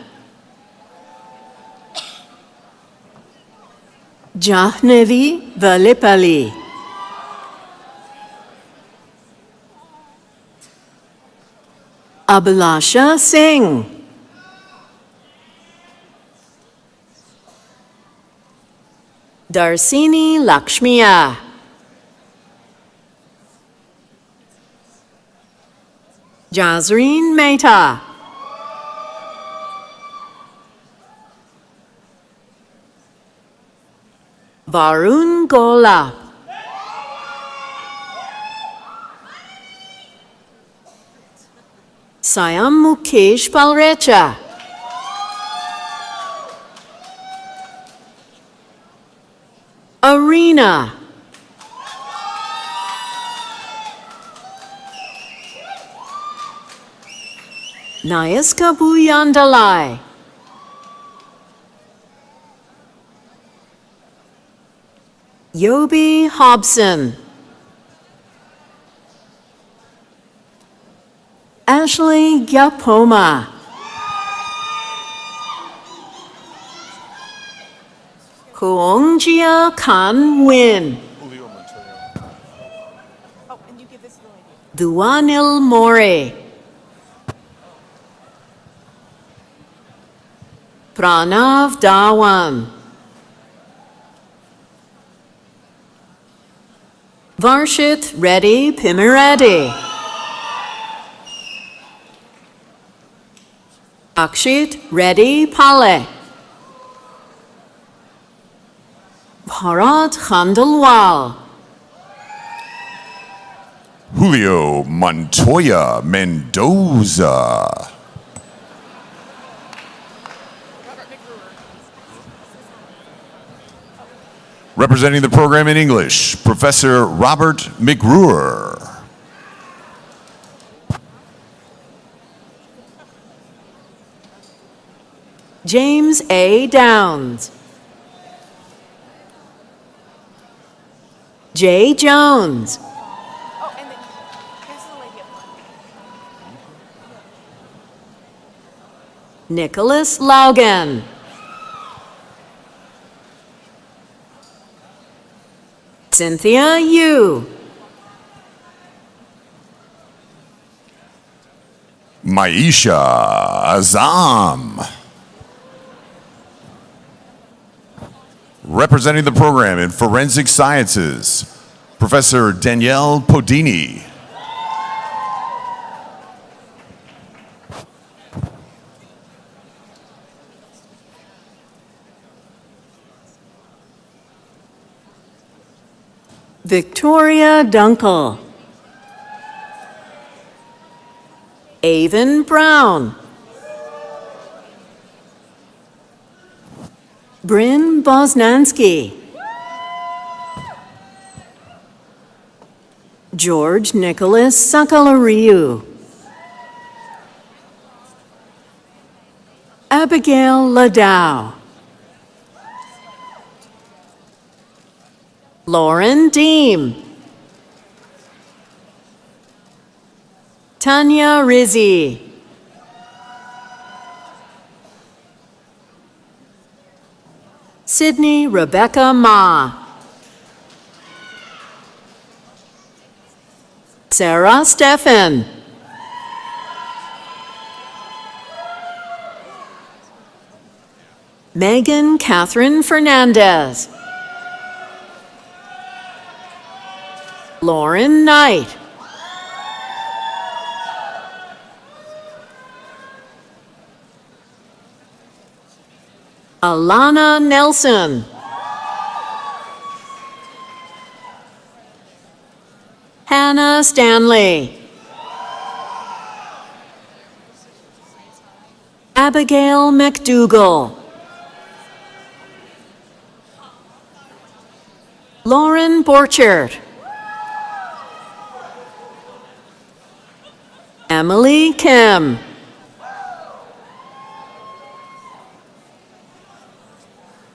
Jahnavi Valipali. Abhilasha Singh. Darsini Lakshmiya. Jazreen Mehta. Varun Gola. Sayam Mukesh Palrecha. Arena. Nayaska Buyandalai. Yobi Hobson. Ashley Gyapoma. Huongjia Khan Win. Oh, and you give this to the lady. Duanil More. Pranav Dhawan. Varshit Reddy Pimiredi. Akshit Reddy Pale. Bharat Khandalwal. Julio Montoya Mendoza. Representing the program in English, Professor Robert McGruer. James A. Downs. Jay Jones. Oh, and then here's the lady up front. Nicholas Logan. Cynthia Yu. Maisha Azam. Representing the program in Forensic Sciences, Professor Danielle Podini. Victoria Dunkel. Avon Brown. Bryn Bosnansky. George Nicholas Sakalariu. Abigail Ladow. Lauren Deem. Tanya Rizzi. Sydney Rebecca Ma. Sarah Steffen. Megan Catherine Fernandez. Lauren Knight. Alana Nelson. Hannah Stanley. Abigail McDougall. Lauren Borchert. Emily Kim.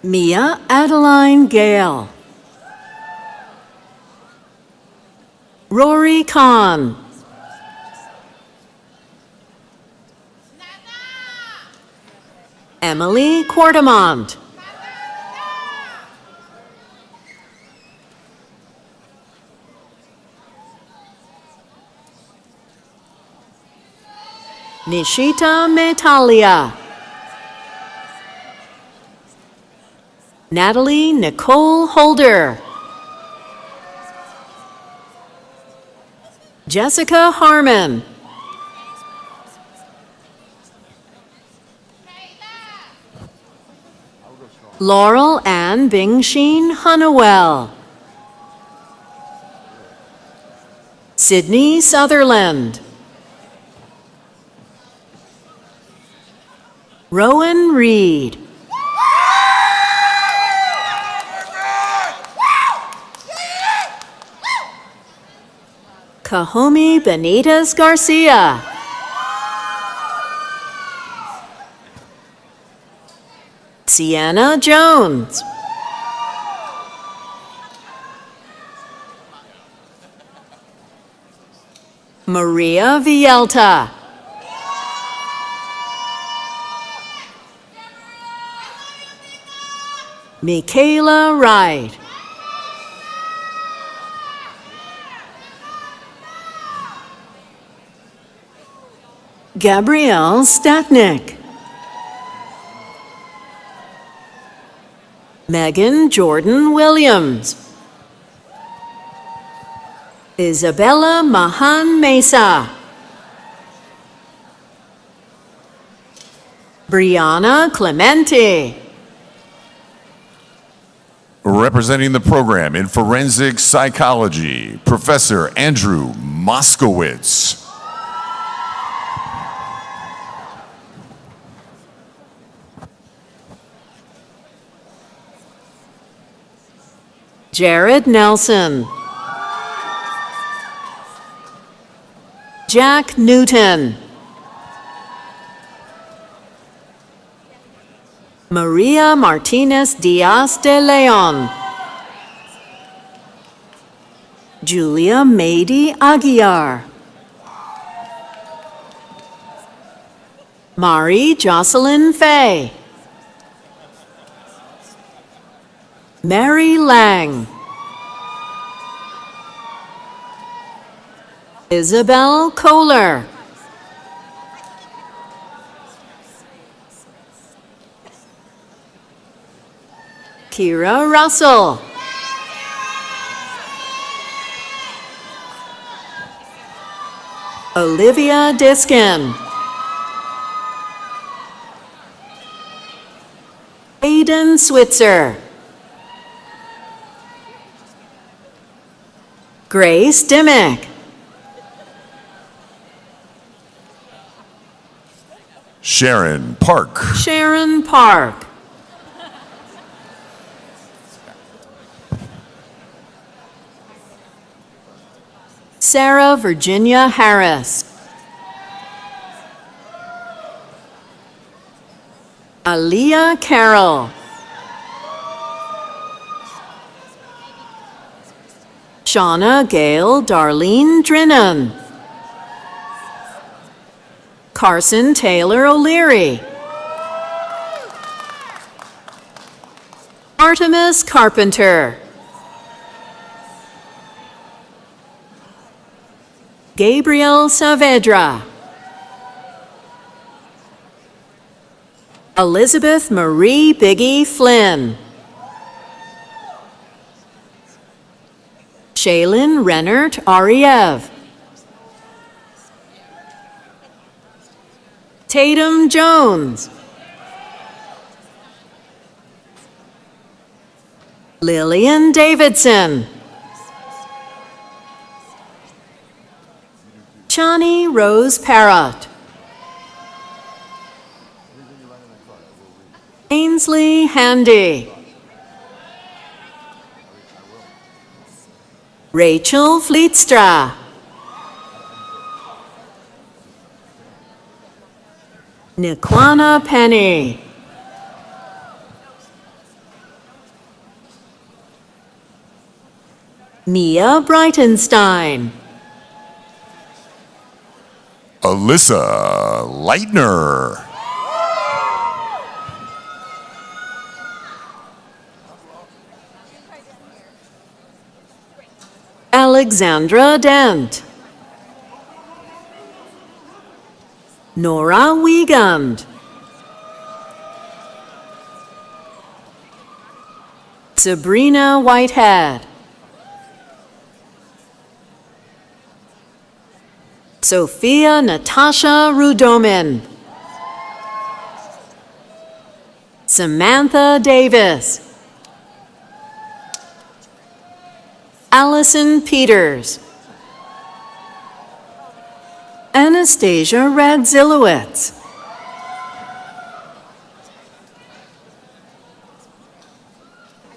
Mia Adeline Gale. Rory Kahn. Emily Quartemont. Nishita Metalia. Natalie Nicole Holder. Jessica Harmon. Laurel Ann Bingsheen Hunnewell. Sydney Sutherland. Rowan Reed. Cahomi Benitez Garcia. Sienna Jones. Maria Vielta. Michaela Wright. Gabrielle Statnick. Megan Jordan Williams. Isabella Mahan Mesa. Brianna Clemente. Representing the program in forensic psychology, Professor Andrew Moskowitz. Jared Nelson. Jack Newton. Maria Martinez Diaz de Leon. Julia Mady Aguiar. Mari Jocelyn Fay. Mary Lang. Isabel Kohler. Kira Russell. Olivia Diskin. Aiden Switzer. Grace Dimmick. Sharon Park. Sharon Park. Sarah Virginia Harris. Aaliyah Carroll. Shauna Gail Darlene Drinnan. Carson Taylor O'Leary. Artemis Carpenter. Gabriel Saavedra. Elizabeth Marie Biggie Flynn. Shaylin Rennert Ariev. Tatum Jones. Lillian Davidson. Chani Rose Parrott. Ainsley Handy. Rachel Fleetstra. Nikwana Penny. Mia Breitenstein. Alyssa Leitner. Alexandra Dent. Nora Wiegand. Sabrina Whitehead. Sophia Natasha Rudomin. Samantha Davis. Allison Peters. Anastasia Radzilowitz.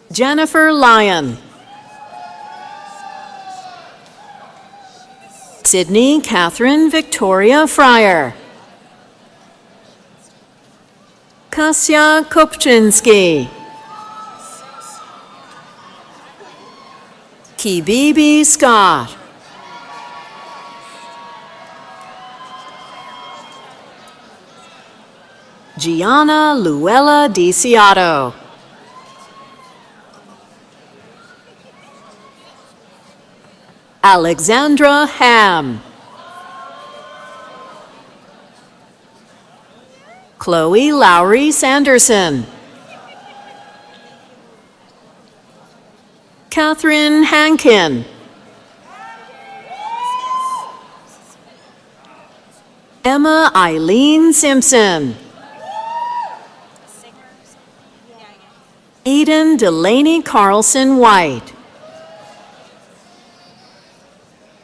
Jennifer Lyon. Sydney Catherine Victoria Fryer. Kasia Kopczynski. Kibibi Scott. Gianna Luella DiCiato. Alexandra Ham. Chloe Lowry Sanderson. Catherine Hankin. Emma Eileen Simpson. Eden Delaney Carlson White.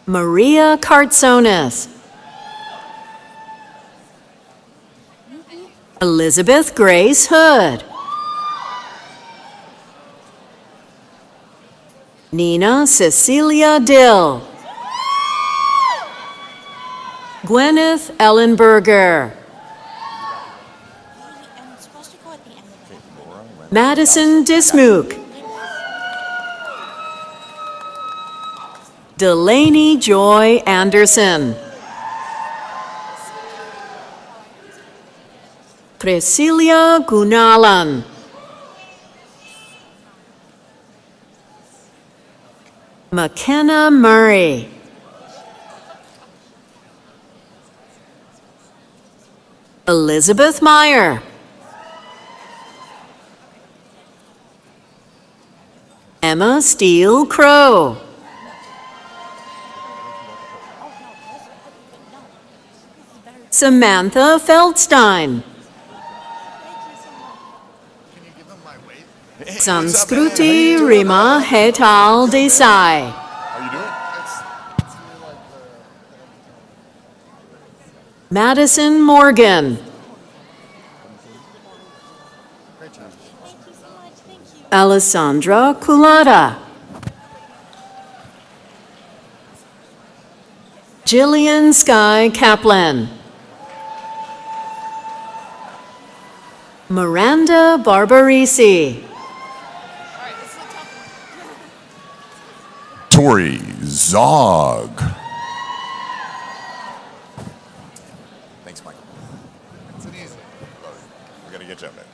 Maria Kartsonis. Elizabeth Grace Hood. Nina Cecilia Dill. Gwyneth Ellenberger. I'm supposed to go at the end of that. Madison Dismuke. Delaney Joy Anderson. Priscilla Gunalan. McKenna Murray. Elizabeth Meyer. Emma Steele Crow. Samantha Feldstein. Sanskruti Rima Hetal Desai. How you doing? Madison Morgan. Alessandra Culata. Jillian Sky Kaplan. Miranda Barbarisi. Tori Zog. Thanks, Michael. It's an easy. We're going to get you up there.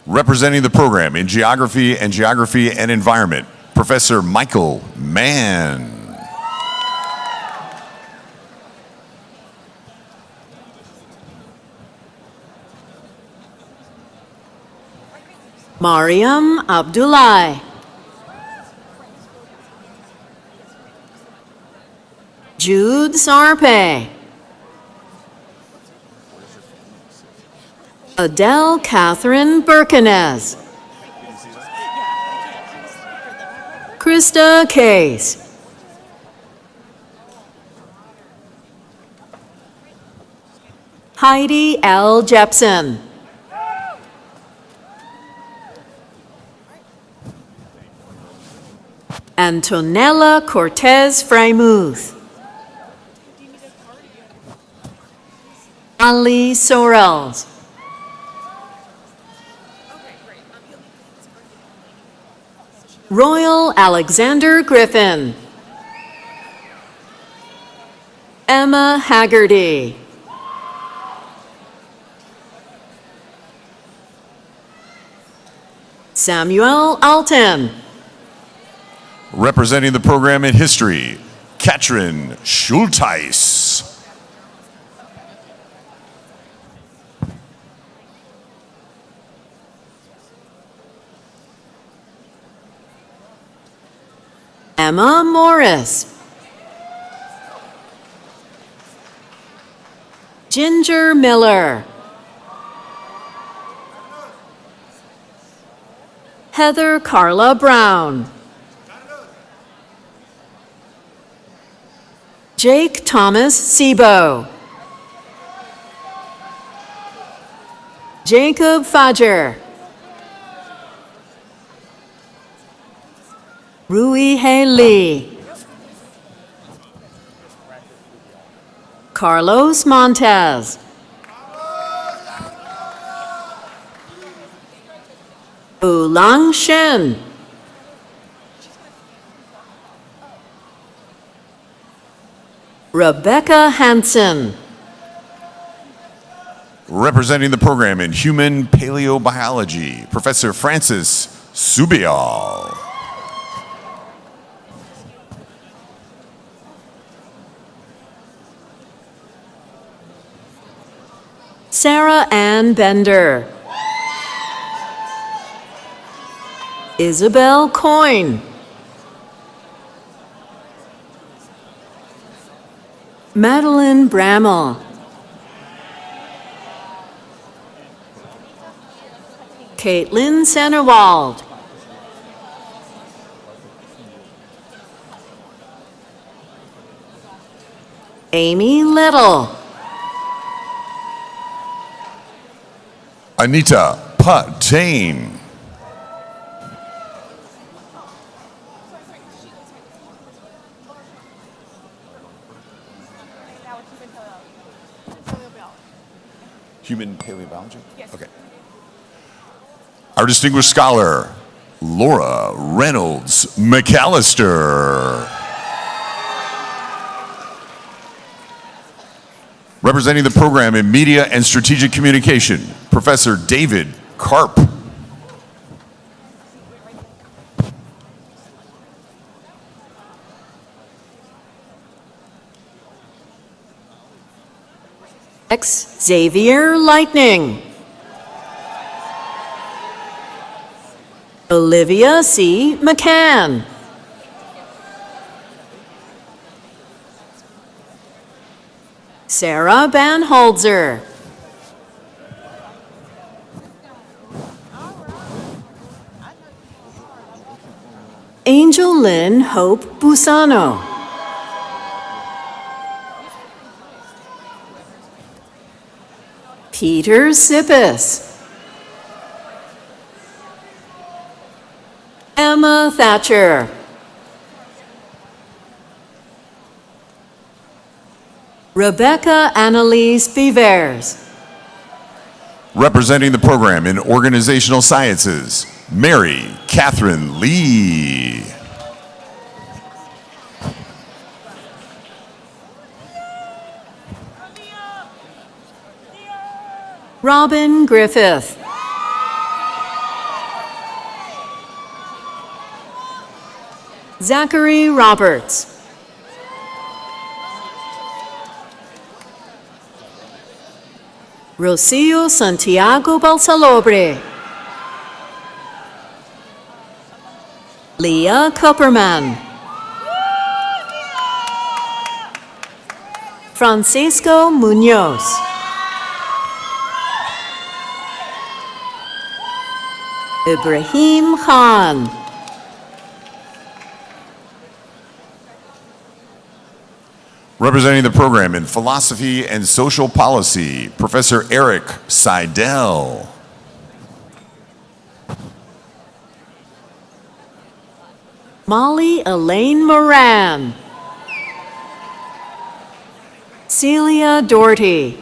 Representing the program in Geography and Environment, Professor Michael Mann. Mariam Abdullahi. Jude Sarpe. Adele Catherine Birkenez. Krista Case. Heidi L. Jepson. Antonella Cortez Freimuth. Ali Sorrells. Royal Alexander Griffin. Emma Haggerty. Samuel Alton. Representing the program in history, Katrin Schulteis. Emma Morris. Ginger Miller. Heather Carla Brown. Jake Thomas Sebo. Jacob Fadger. Rui He Lee. Carlos Montez. Oolong Shen. Rebecca Hansen. Representing the program in human paleobiology, Professor Francis Subial. Sarah Ann Bender. Isabel Coyne. Madeline Bramall. Caitlin Centerwald. Amy Little. Anita Patain. Human paleobiology? Yes. Okay. Our distinguished scholar, Laura Reynolds McAllister. Representing the program in media and strategic communication, Professor David Karp. Xavier Lightning. Olivia C. McCann. Sarah Banholzer. Angel Lynn Hope Busano. Peter Sippis. Emma Thatcher. Rebecca Annalise Bevers. Representing the program in organizational sciences, Mary Catherine Lee. Robin Griffith. Zachary Roberts. Rocio Santiago Balsalobre. Leah Kupperman. Francisco Munoz. Ibrahim Khan. Representing the program in Philosophy and Social Policy, Professor Eric Seidel. Molly Elaine Moran. Celia Doherty.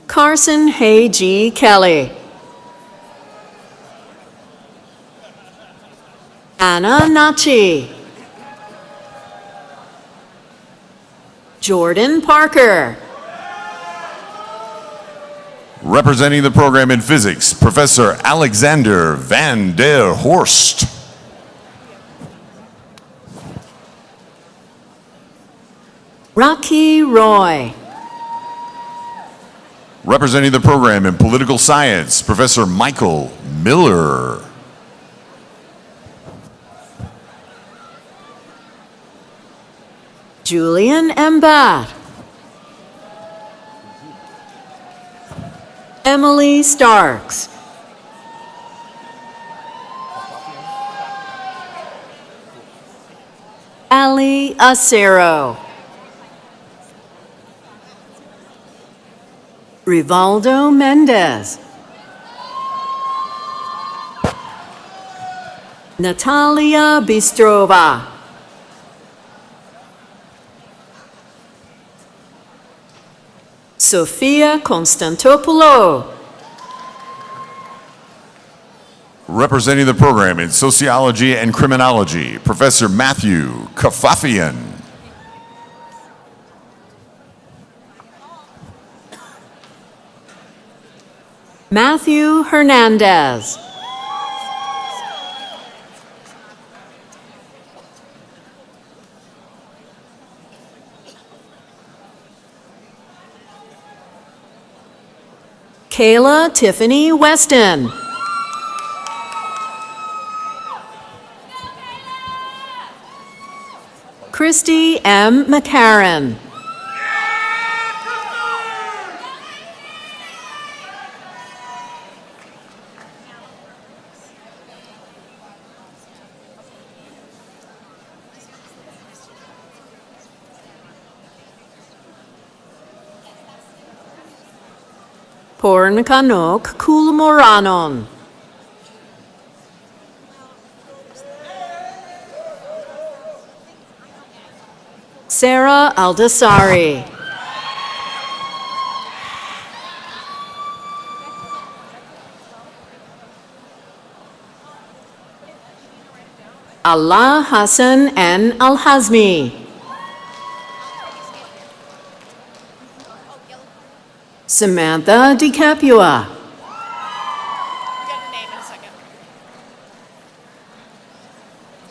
Carson Hay G. Kelly. Anna Nachi. Jordan Parker. Representing the program in Physics, Professor Alexander van der Horst. Rocky Roy. Representing the program in Political Science, Professor Michael Miller. Julian Embat. Emily Starks. Ali Acero. Rivaldo Mendez. Natalia Bistrova. Sofia Konstantopoulou. Representing the program in Sociology and Criminology, Professor Matthew Kafafian. Matthew Hernandez. Kayla Tiffany Weston. Christy M. McCarran. Pornkanok Kulmoranon. Sarah Aldasari. Allah Hassan N. Al-Hazmi. Samantha DiCapua.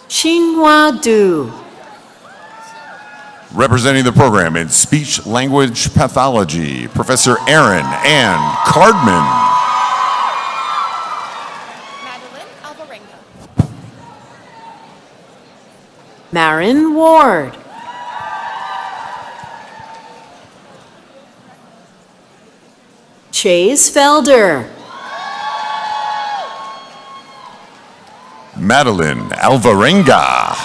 Xinhua Du. Representing the program in Speech Language Pathology, Professor Aaron Ann Cardman. Madeline Alvarenga. Marin Ward. Chase Felder. Madeline Alvarenga.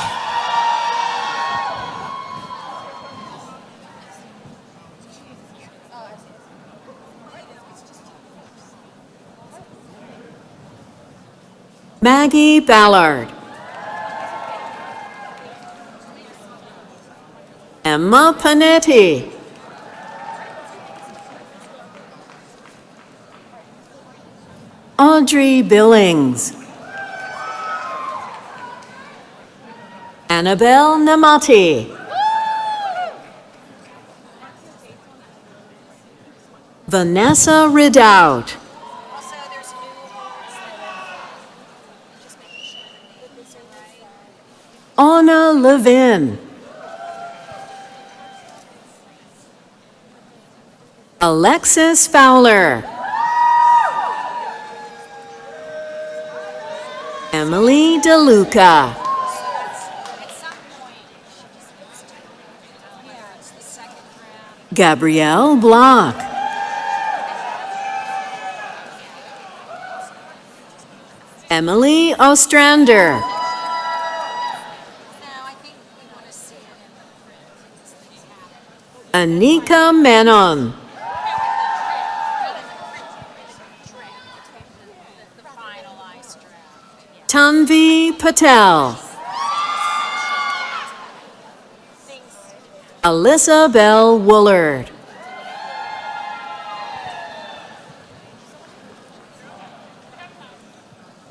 Maggie Ballard. Emma Panetti. Audrey Billings. Annabelle Namati. Vanessa Ridout. Anna Levin. Alexis Fowler. Emily DeLuca. Gabrielle Block. Emily Ostrander. Anika Menon. Tanvi Patel. Alyssa Bell Woolard.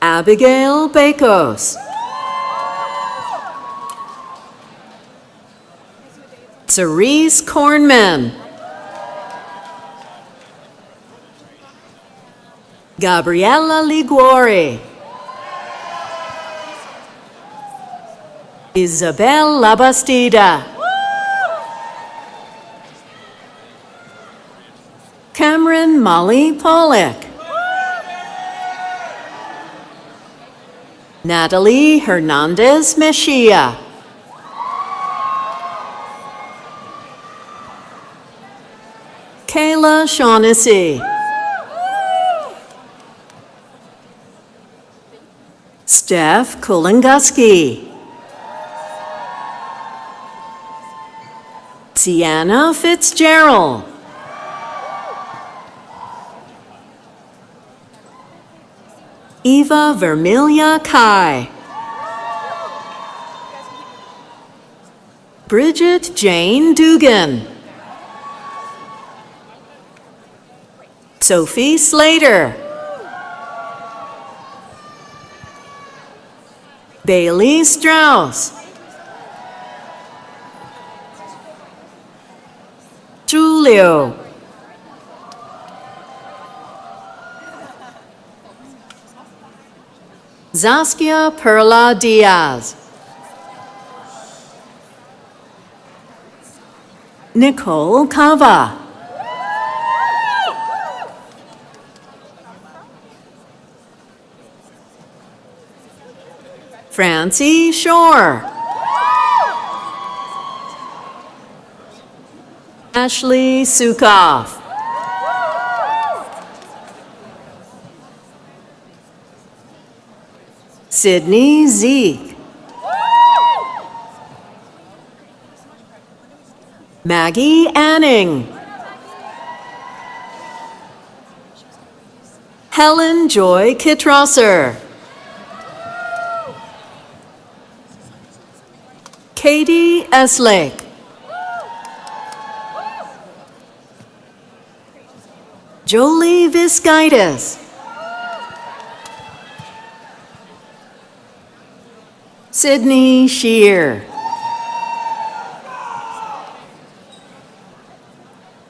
Abigail Bakos. Cerise Kornman. Gabriella Liguori. Isabel Labastida. Cameron Molly Pollock. Natalie Hernandez Mejia. Kayla Shaughnessy. Steph Kulinguski. Sienna Fitzgerald. Eva Vermilia Kai. Bridget Jane Dugan. Sophie Slater. Bailey Strauss. Julio. Zaskia Perla Diaz. Nicole Cava. Francie Shore. Ashley Sukoff. Sydney Zeke. Maggie Anning. Helen Joy Kittrosser. Katie Eslake. Jolie Viscitis. Sydney Shear.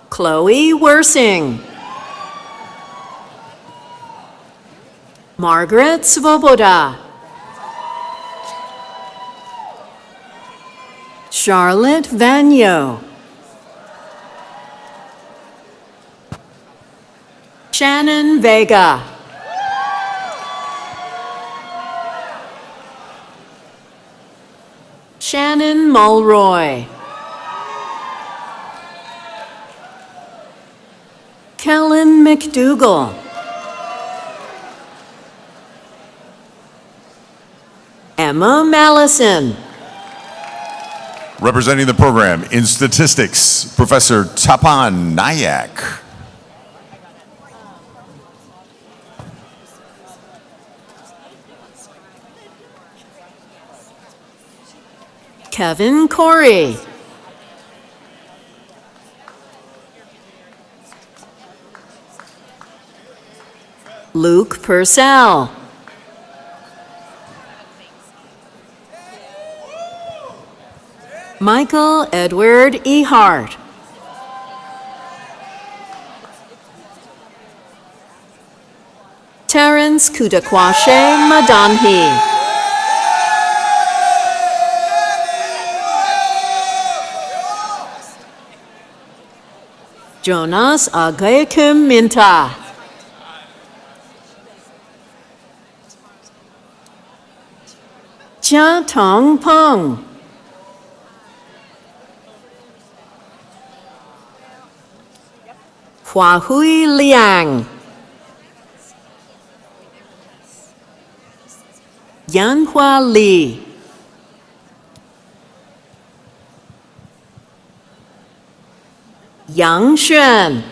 Chloe Wersing. Margaret Svoboda. Charlotte Vanyo. Shannon Vega. Shannon Mulroy. Kellen McDougall. Emma Mallison. Representing the program in statistics, Professor Tapan Nayak. Kevin Corey. Luke Purcell. Michael Edward Ehart. Terrence Kudakwashe Madanhi. Jonas Agayekum Minta. Jia Tong Peng. Hua Hui Liang. Yanhua Li. Yang Xuan.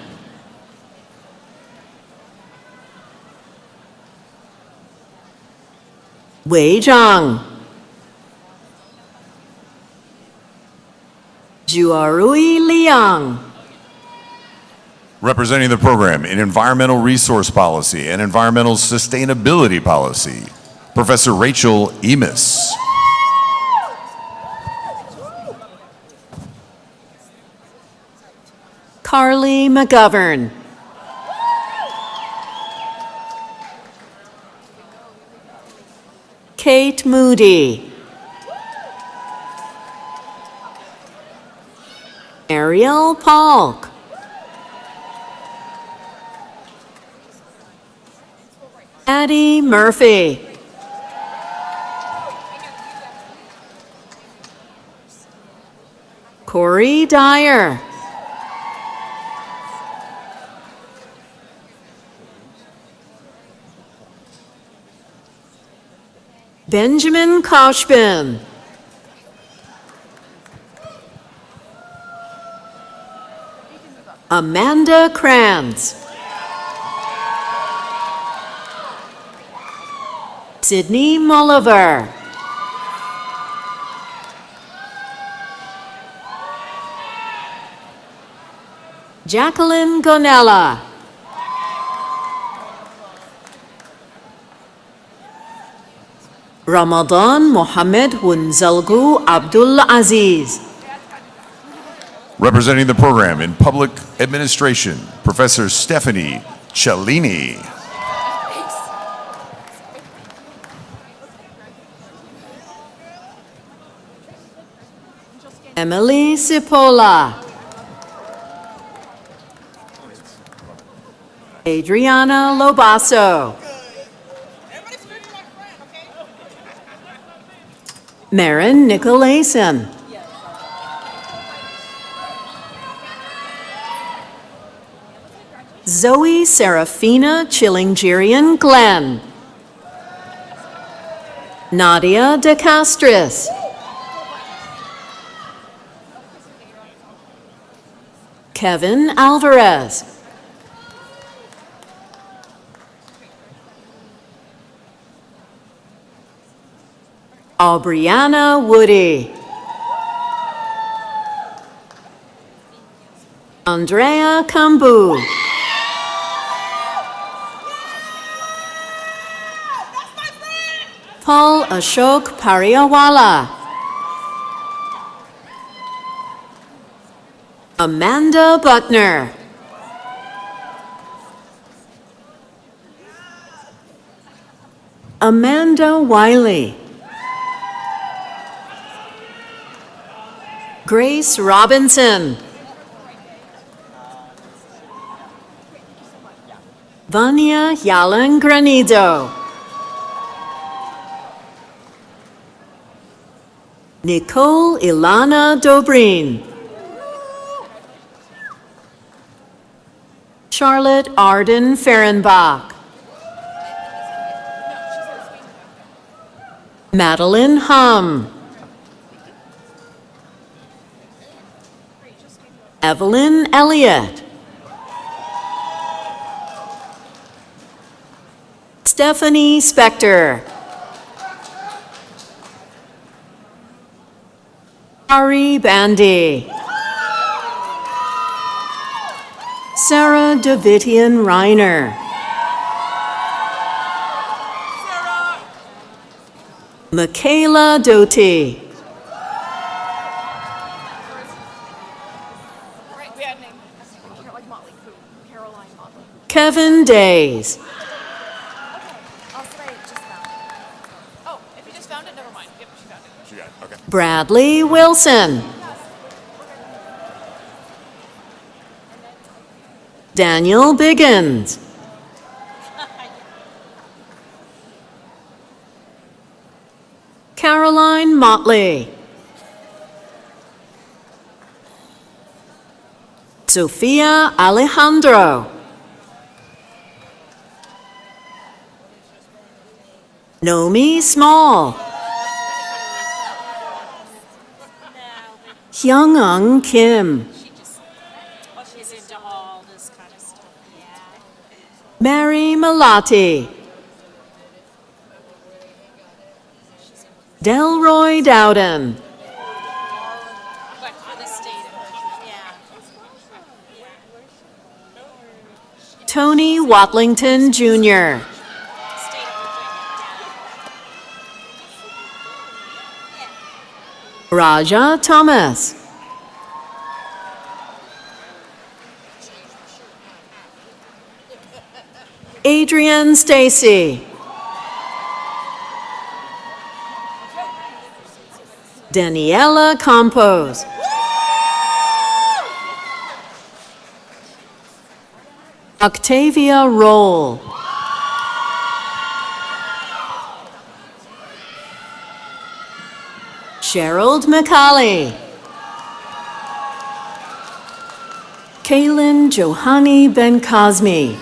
Wei Zhang. Zhuarui Liang. Representing the program in Environmental Resource Policy and Environmental Sustainability Policy, Professor Rachel Emis. Carly McGovern. Kate Moody. Ariel Polk. Addie Murphy. Corey Dyer. Benjamin Koshbin. Amanda Krantz. Sydney Mulliver. Jacqueline Gonella. Ramadan Mohammed Wunzalgu Abdul Aziz. Representing the program in Public Administration, Professor Stephanie Cellini. Emily Cipolla. Adriana Lobasso. Marin Nicolason. Zoe Serafina Chillingerian Glenn. Nadia De Castris. Kevin Alvarez. Aubriana Woody. Andrea Kambu. Paul Ashok Pariawala. Amanda Butner. Amanda Wiley. Grace Robinson. Vania Yalan Granido. Nicole Ilana Dobrin. Charlotte Arden Fehrenbach. Madeline Hum. Evelyn Elliott. Stephanie Spector. Ari Bandy. Sarah Davitian Reiner. Michaela Doty. Right, we had a name. Like Motley Crue. Caroline Motley. Kevin Days. Okay. I'll say I just found it. Oh, if you just found it, never mind. Yep, she found it. She got it, okay. Bradley Wilson. Daniel Biggins. Caroline Motley. Sofia Alejandro. Nomi Small. Hyung-ung Kim. She's into all this kind of stuff. Mary Malati. Delroy Dowden. But for the state of Virginia. Tony Watlington Jr. State of Virginia. Raja Thomas. Adrian Stacy. Daniela Campos. Octavia Roll. Gerald McCauley. Kaylin Johanni Ben-Cosme.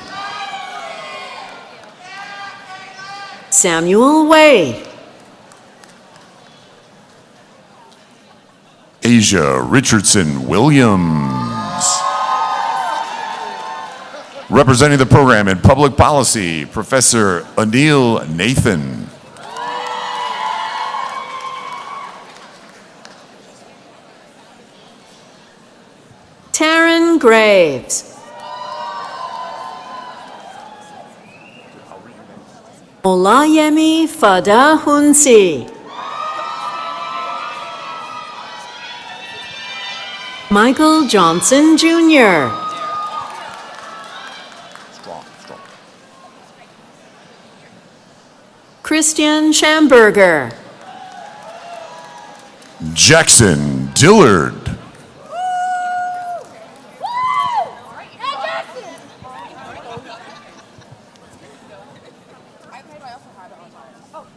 Samuel Wade. Asia Richardson Williams. Representing the program in public policy, Professor Anil Nathan. Taryn Graves. Olayemi Fada Hunsi. Michael Johnson Jr. Christian Schamberger. Jackson Dillard.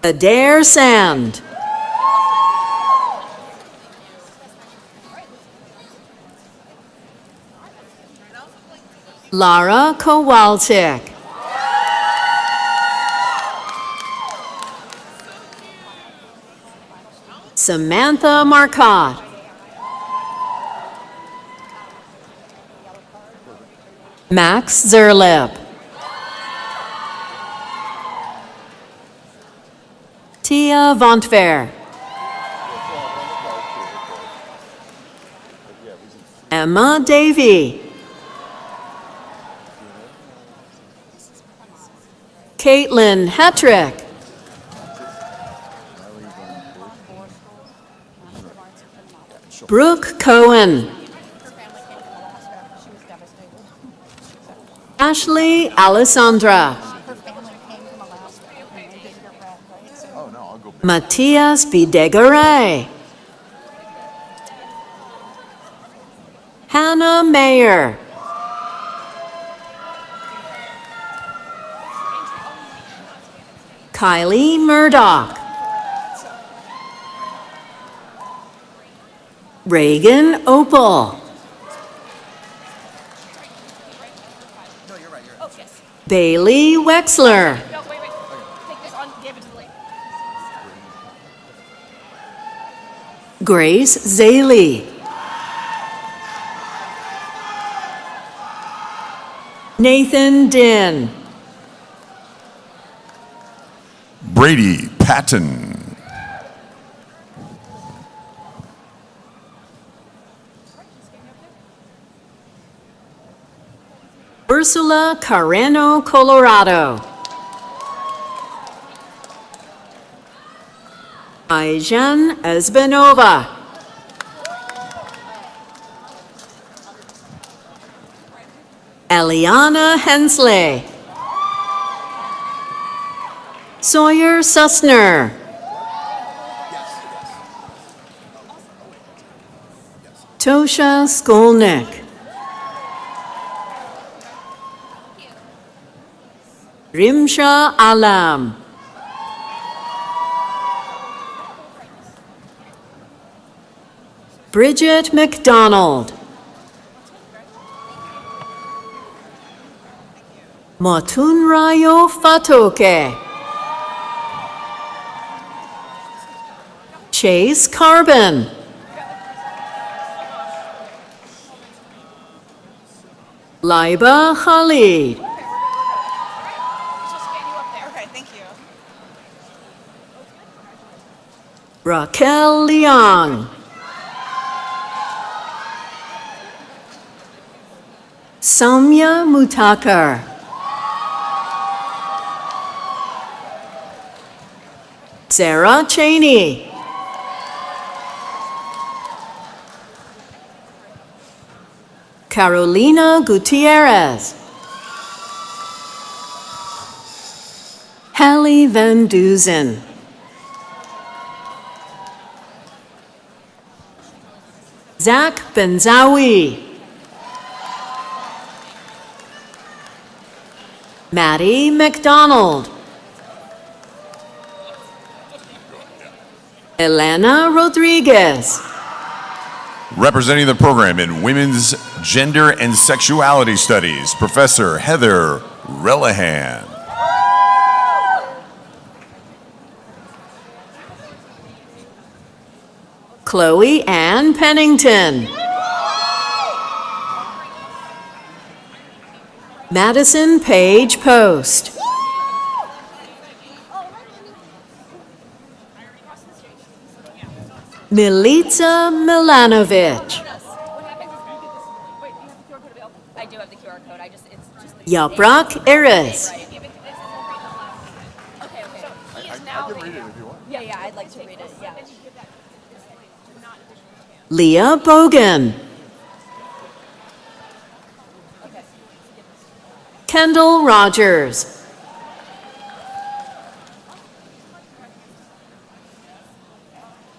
Adair Sand. Lara Kowalczyk. Samantha Marcotte. Max Zerlip. Tia Vontver. Emma Davy. Caitlin Hetrick. Brooke Cohen. Ashley Alessandra. Matthias Bidegaray. Hannah Mayer. Kylie Murdoch. Reagan Opal. Bailey Wexler. No, wait. Take this on, give it to the lady. Grace Zaley. Nathan Din. Brady Patton. Ursula Carreno Colorado. Aijan Ezbenova. Eliana Hensley. Sawyer Sussner. Tosha Skolnick. Rimsha Alam. Bridget McDonald. Motunrayo Fatoke. Chase Carbon. Laiba Khalid. She'll scan you up there. Okay, thank you. Raquel Leong. Samya Mutakar. Sarah Cheney. Carolina Gutierrez. Hallie Van Duzen. Zach Benzawi. Maddie McDonald. Elena Rodriguez. Representing the program in Women's Gender and Sexuality Studies, Professor Heather Relihan. Chloe Ann Pennington. Madison Page Post. Milica Milanovic. I do have the QR code. It's just the Yaprak Eris. Okay. He is now. I can read it if you want. Yeah, I'd like to read it. Yeah. Leah Bogan. Kendall Rogers.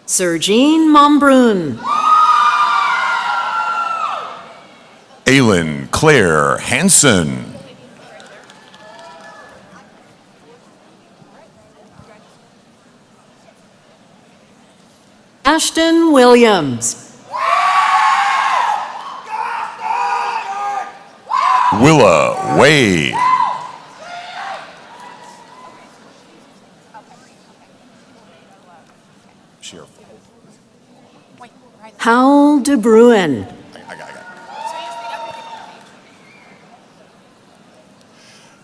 Sergine Mombrun. Aylin Claire Hansen. Ashton Williams. Willa Way. Howell De Bruin.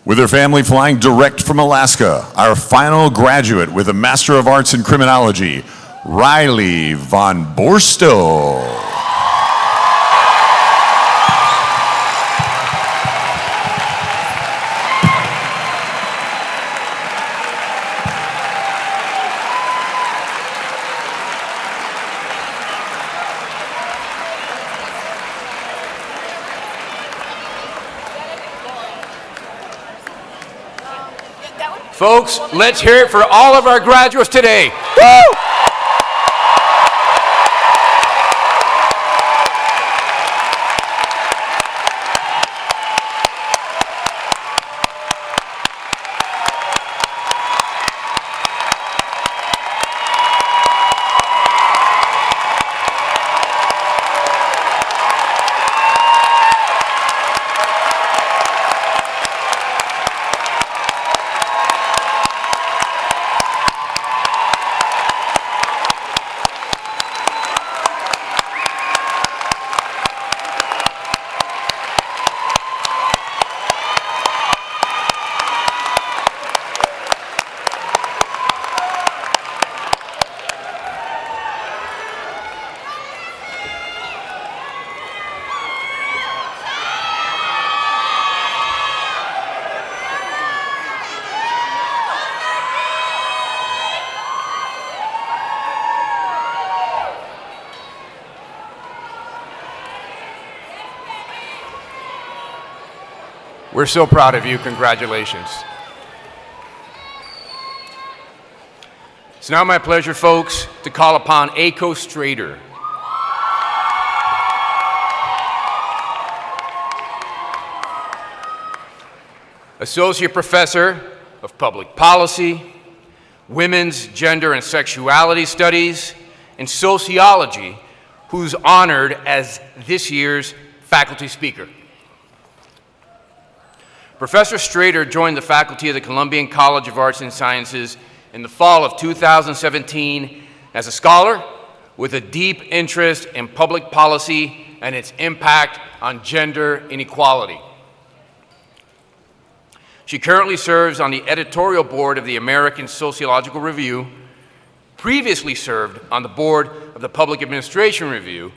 With her family flying direct from Alaska, our final graduate with a Master of Arts in Criminology, Riley Von Borstel. Folks, let's hear it for all of our graduates today. Woo! We're so proud of you. Congratulations. It's now my pleasure, folks, to call upon Aiko Strader. Associate Professor of Public Policy, Women's Gender and Sexuality Studies, and Sociology, who's honored as this year's faculty speaker. Professor Strader joined the faculty of the Columbian College of Arts and Sciences in the fall of 2017 As a scholar with a deep interest in public policy and its impact on gender inequality. She currently serves on the editorial board of the American Sociological Review, previously served on the board of the Public Administration Review,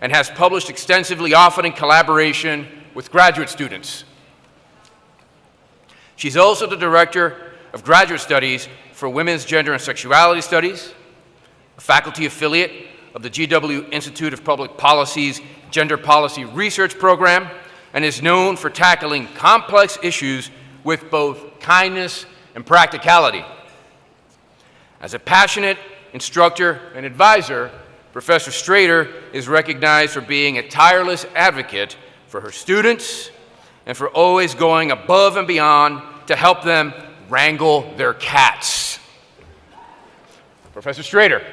and has published extensively, often in collaboration with graduate students. She's also the Director of Graduate Studies for Women's Gender and Sexuality Studies, a faculty affiliate of the GW Institute of Public Policy's Gender Policy Research Program, and is known for tackling complex issues with both kindness and practicality. As a passionate instructor and advisor, Professor Strader is recognized for being a tireless advocate for her students and for always going above and beyond to help them wrangle their cats. Professor Strader.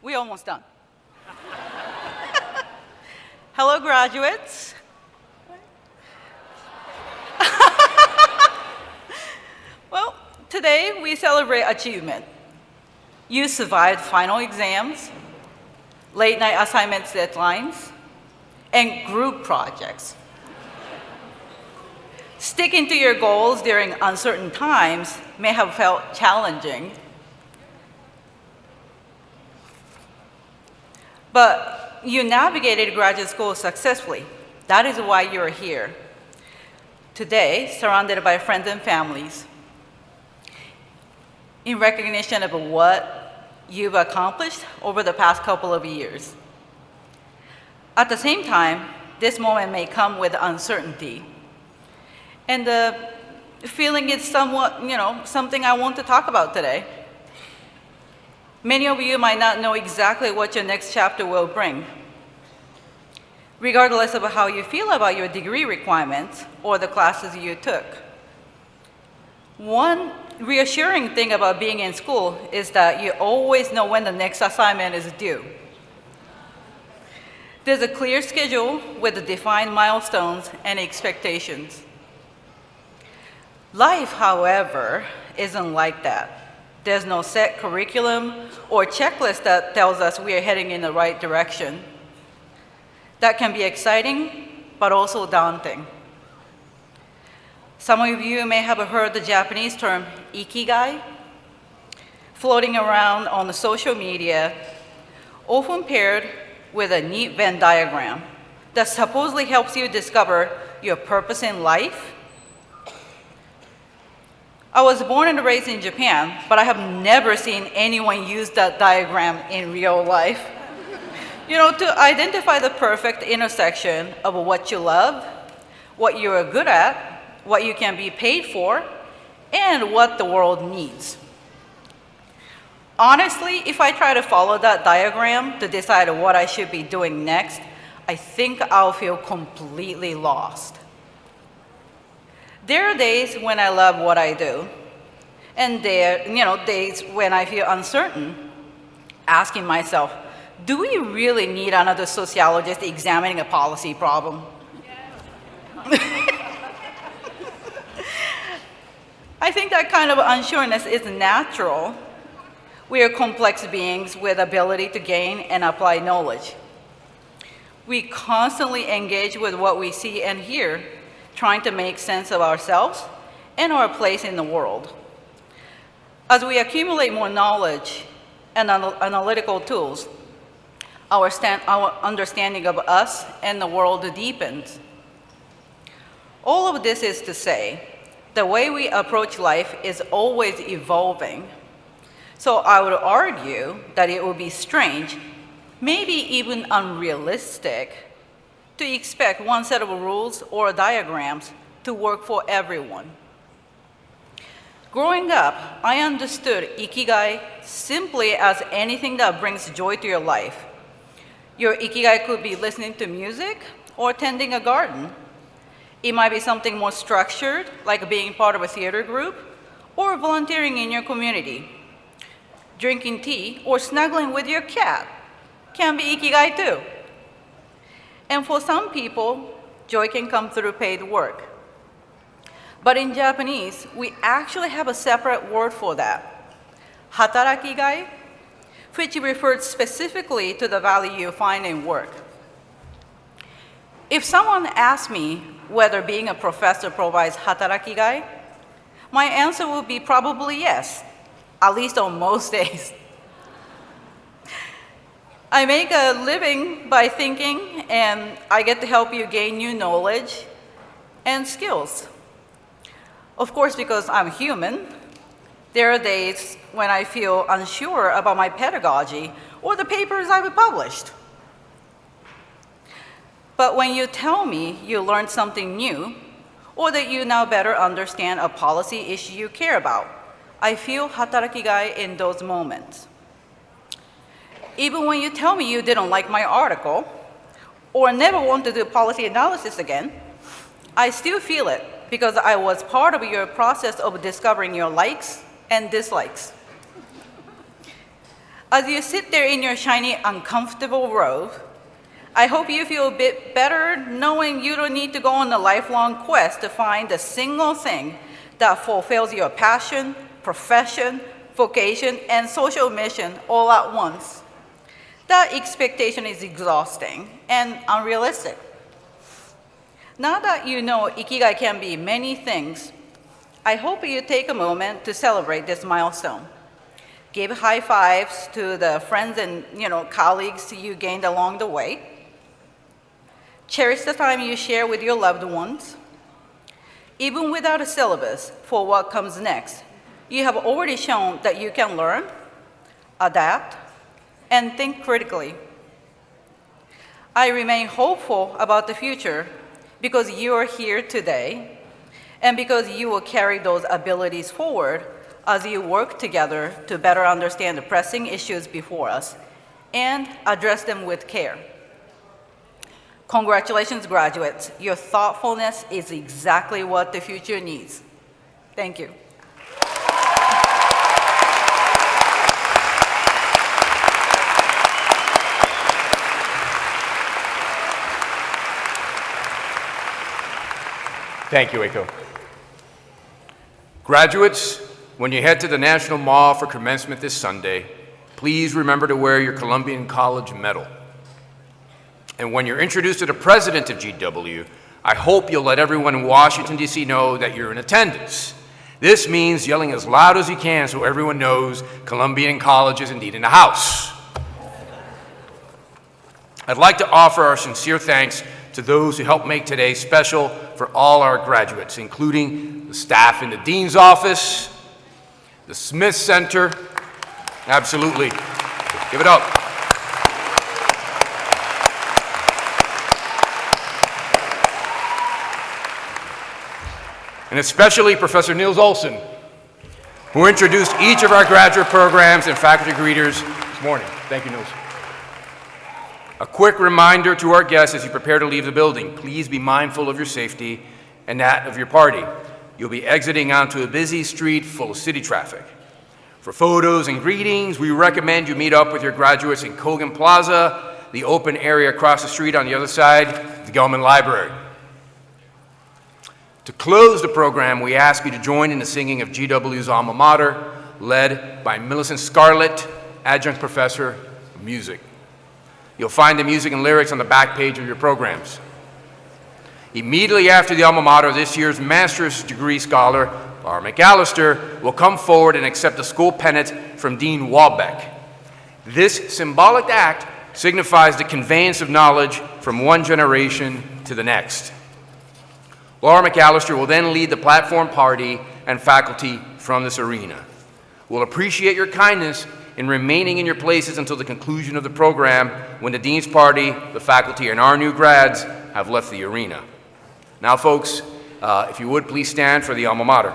We almost done. Hello, graduates. Well, today we celebrate achievement. You survived final exams, late night assignments deadlines, and group projects. Sticking to your goals during uncertain times may have felt challenging, but you navigated graduate school successfully. That is why you're here today, surrounded by friends and families. In recognition of what you've accomplished over the past couple of years. At the same time, this moment may come with uncertainty. And the feeling is somewhat, something I want to talk about today. Many of you might not know exactly what your next chapter will bring. Regardless of how you feel about your degree requirements or the classes you took. One reassuring thing about being in school is that you always know when the next assignment is due. There's a clear schedule with defined milestones and expectations. Life, however, isn't like that. There's no set curriculum or checklist that tells us we are heading in the right direction. That can be exciting, but also daunting. Some of you may have heard the Japanese term ikigai, floating around on the social media, often paired with a neat Venn diagram that supposedly helps you discover your purpose in life. I was born and raised in Japan, but I have never seen anyone use that diagram in real life. To identify the perfect intersection of what you love, what you are good at, what you can be paid for, and what the world needs. Honestly, if I try to follow that diagram to decide what I should be doing next, I think I'll feel completely lost. There are days when I love what I do, and days when I feel uncertain, asking myself, do we really need another sociologist examining a policy problem? I think that kind of unsureness is natural. We are complex beings with ability to gain and apply knowledge. We constantly engage with what we see and hear, trying to make sense of ourselves and our place in the world. As we accumulate more knowledge and analytical tools, our understanding of us and the world deepens. All of this is to say, the way we approach life is always evolving. So I would argue that it would be strange, maybe even unrealistic, to expect one set of rules or diagrams to work for everyone. Growing up, I understood ikigai simply as anything that brings joy to your life. Your ikigai could be listening to music or tending a garden. It might be something more structured, like being part of a theater group, or volunteering in your community. Drinking tea or snuggling with your cat can be ikigai too. And for some people, joy can come through paid work. But in Japanese, we actually have a separate word for that, hatarakigai, which refers specifically to the value you find in work. If someone asks me whether being a professor provides hatarakigai, my answer would be probably yes, at least on most days. I make a living by thinking, and I get to help you gain new knowledge and skills. Of course, because I'm human, there are days when I feel unsure about my pedagogy or the papers I've published. But when you tell me you learned something new, or that you now better understand a policy issue you care about, I feel hatarakigai in those moments. Even when you tell me you didn't like my article, or never want to do policy analysis again, I still feel it because I was part of your process of discovering your likes and dislikes. As you sit there in your shiny, uncomfortable robe, I hope you feel a bit better knowing you don't need to go on a lifelong quest to find the single thing that fulfills your passion, profession, vocation, and social mission all at once. That expectation is exhausting and unrealistic. Now that you know Ikigai can be many things, I hope you take a moment to celebrate this milestone. Give high fives to the friends and colleagues you gained along the way. Cherish the time you share with your loved ones. Even without a syllabus for what comes next, you have already shown that you can learn, adapt, and think critically. I remain hopeful about the future because you are here today and because you will carry those abilities forward as you work together to better understand the pressing issues before us and address them with care. Congratulations, graduates. Your thoughtfulness is exactly what the future needs. Thank you. Thank you, Eiko. Graduates, when you head to the National Mall for commencement this Sunday, please remember to wear your Columbian College medal. And when you're introduced to the president of GW, I hope you'll let everyone in Washington, D.C. know that you're in attendance. This means yelling as loud as you can so everyone knows Columbian College is indeed in the house. I'd like to offer our sincere thanks to those who helped make today special for all our graduates, including the staff in the Dean's office, the Smith Center. Absolutely. Give it up. And especially Professor Niels Olson, who introduced each of our graduate programs and faculty greeters this morning. Thank you, Niels. A quick reminder to our guests as you prepare to leave the building, please be mindful of your safety and that of your party. You'll be exiting onto a busy street full of city traffic. For photos and greetings, we recommend you meet up with your graduates in Kogan Plaza, the open area across the street on the other side, the Gelman Library. To close the program, we ask you to join in the singing of GW's alma mater, led by Millicent Scarlett, Adjunct Professor of Music. You'll find the music and lyrics on the back page of your programs. Immediately after the alma mater, this year's master's degree scholar, Laura McAllister, will come forward and accept a school pennant from Dean Walbeck. This symbolic act signifies the conveyance of knowledge from one generation to the next. Laura McAllister will then lead the platform party and faculty from this arena. We'll appreciate your kindness in remaining in your places until the conclusion of the program when the Dean's Party, the faculty, and our new grads have left the arena. Now, folks, if you would please stand for the alma mater.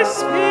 Spirit.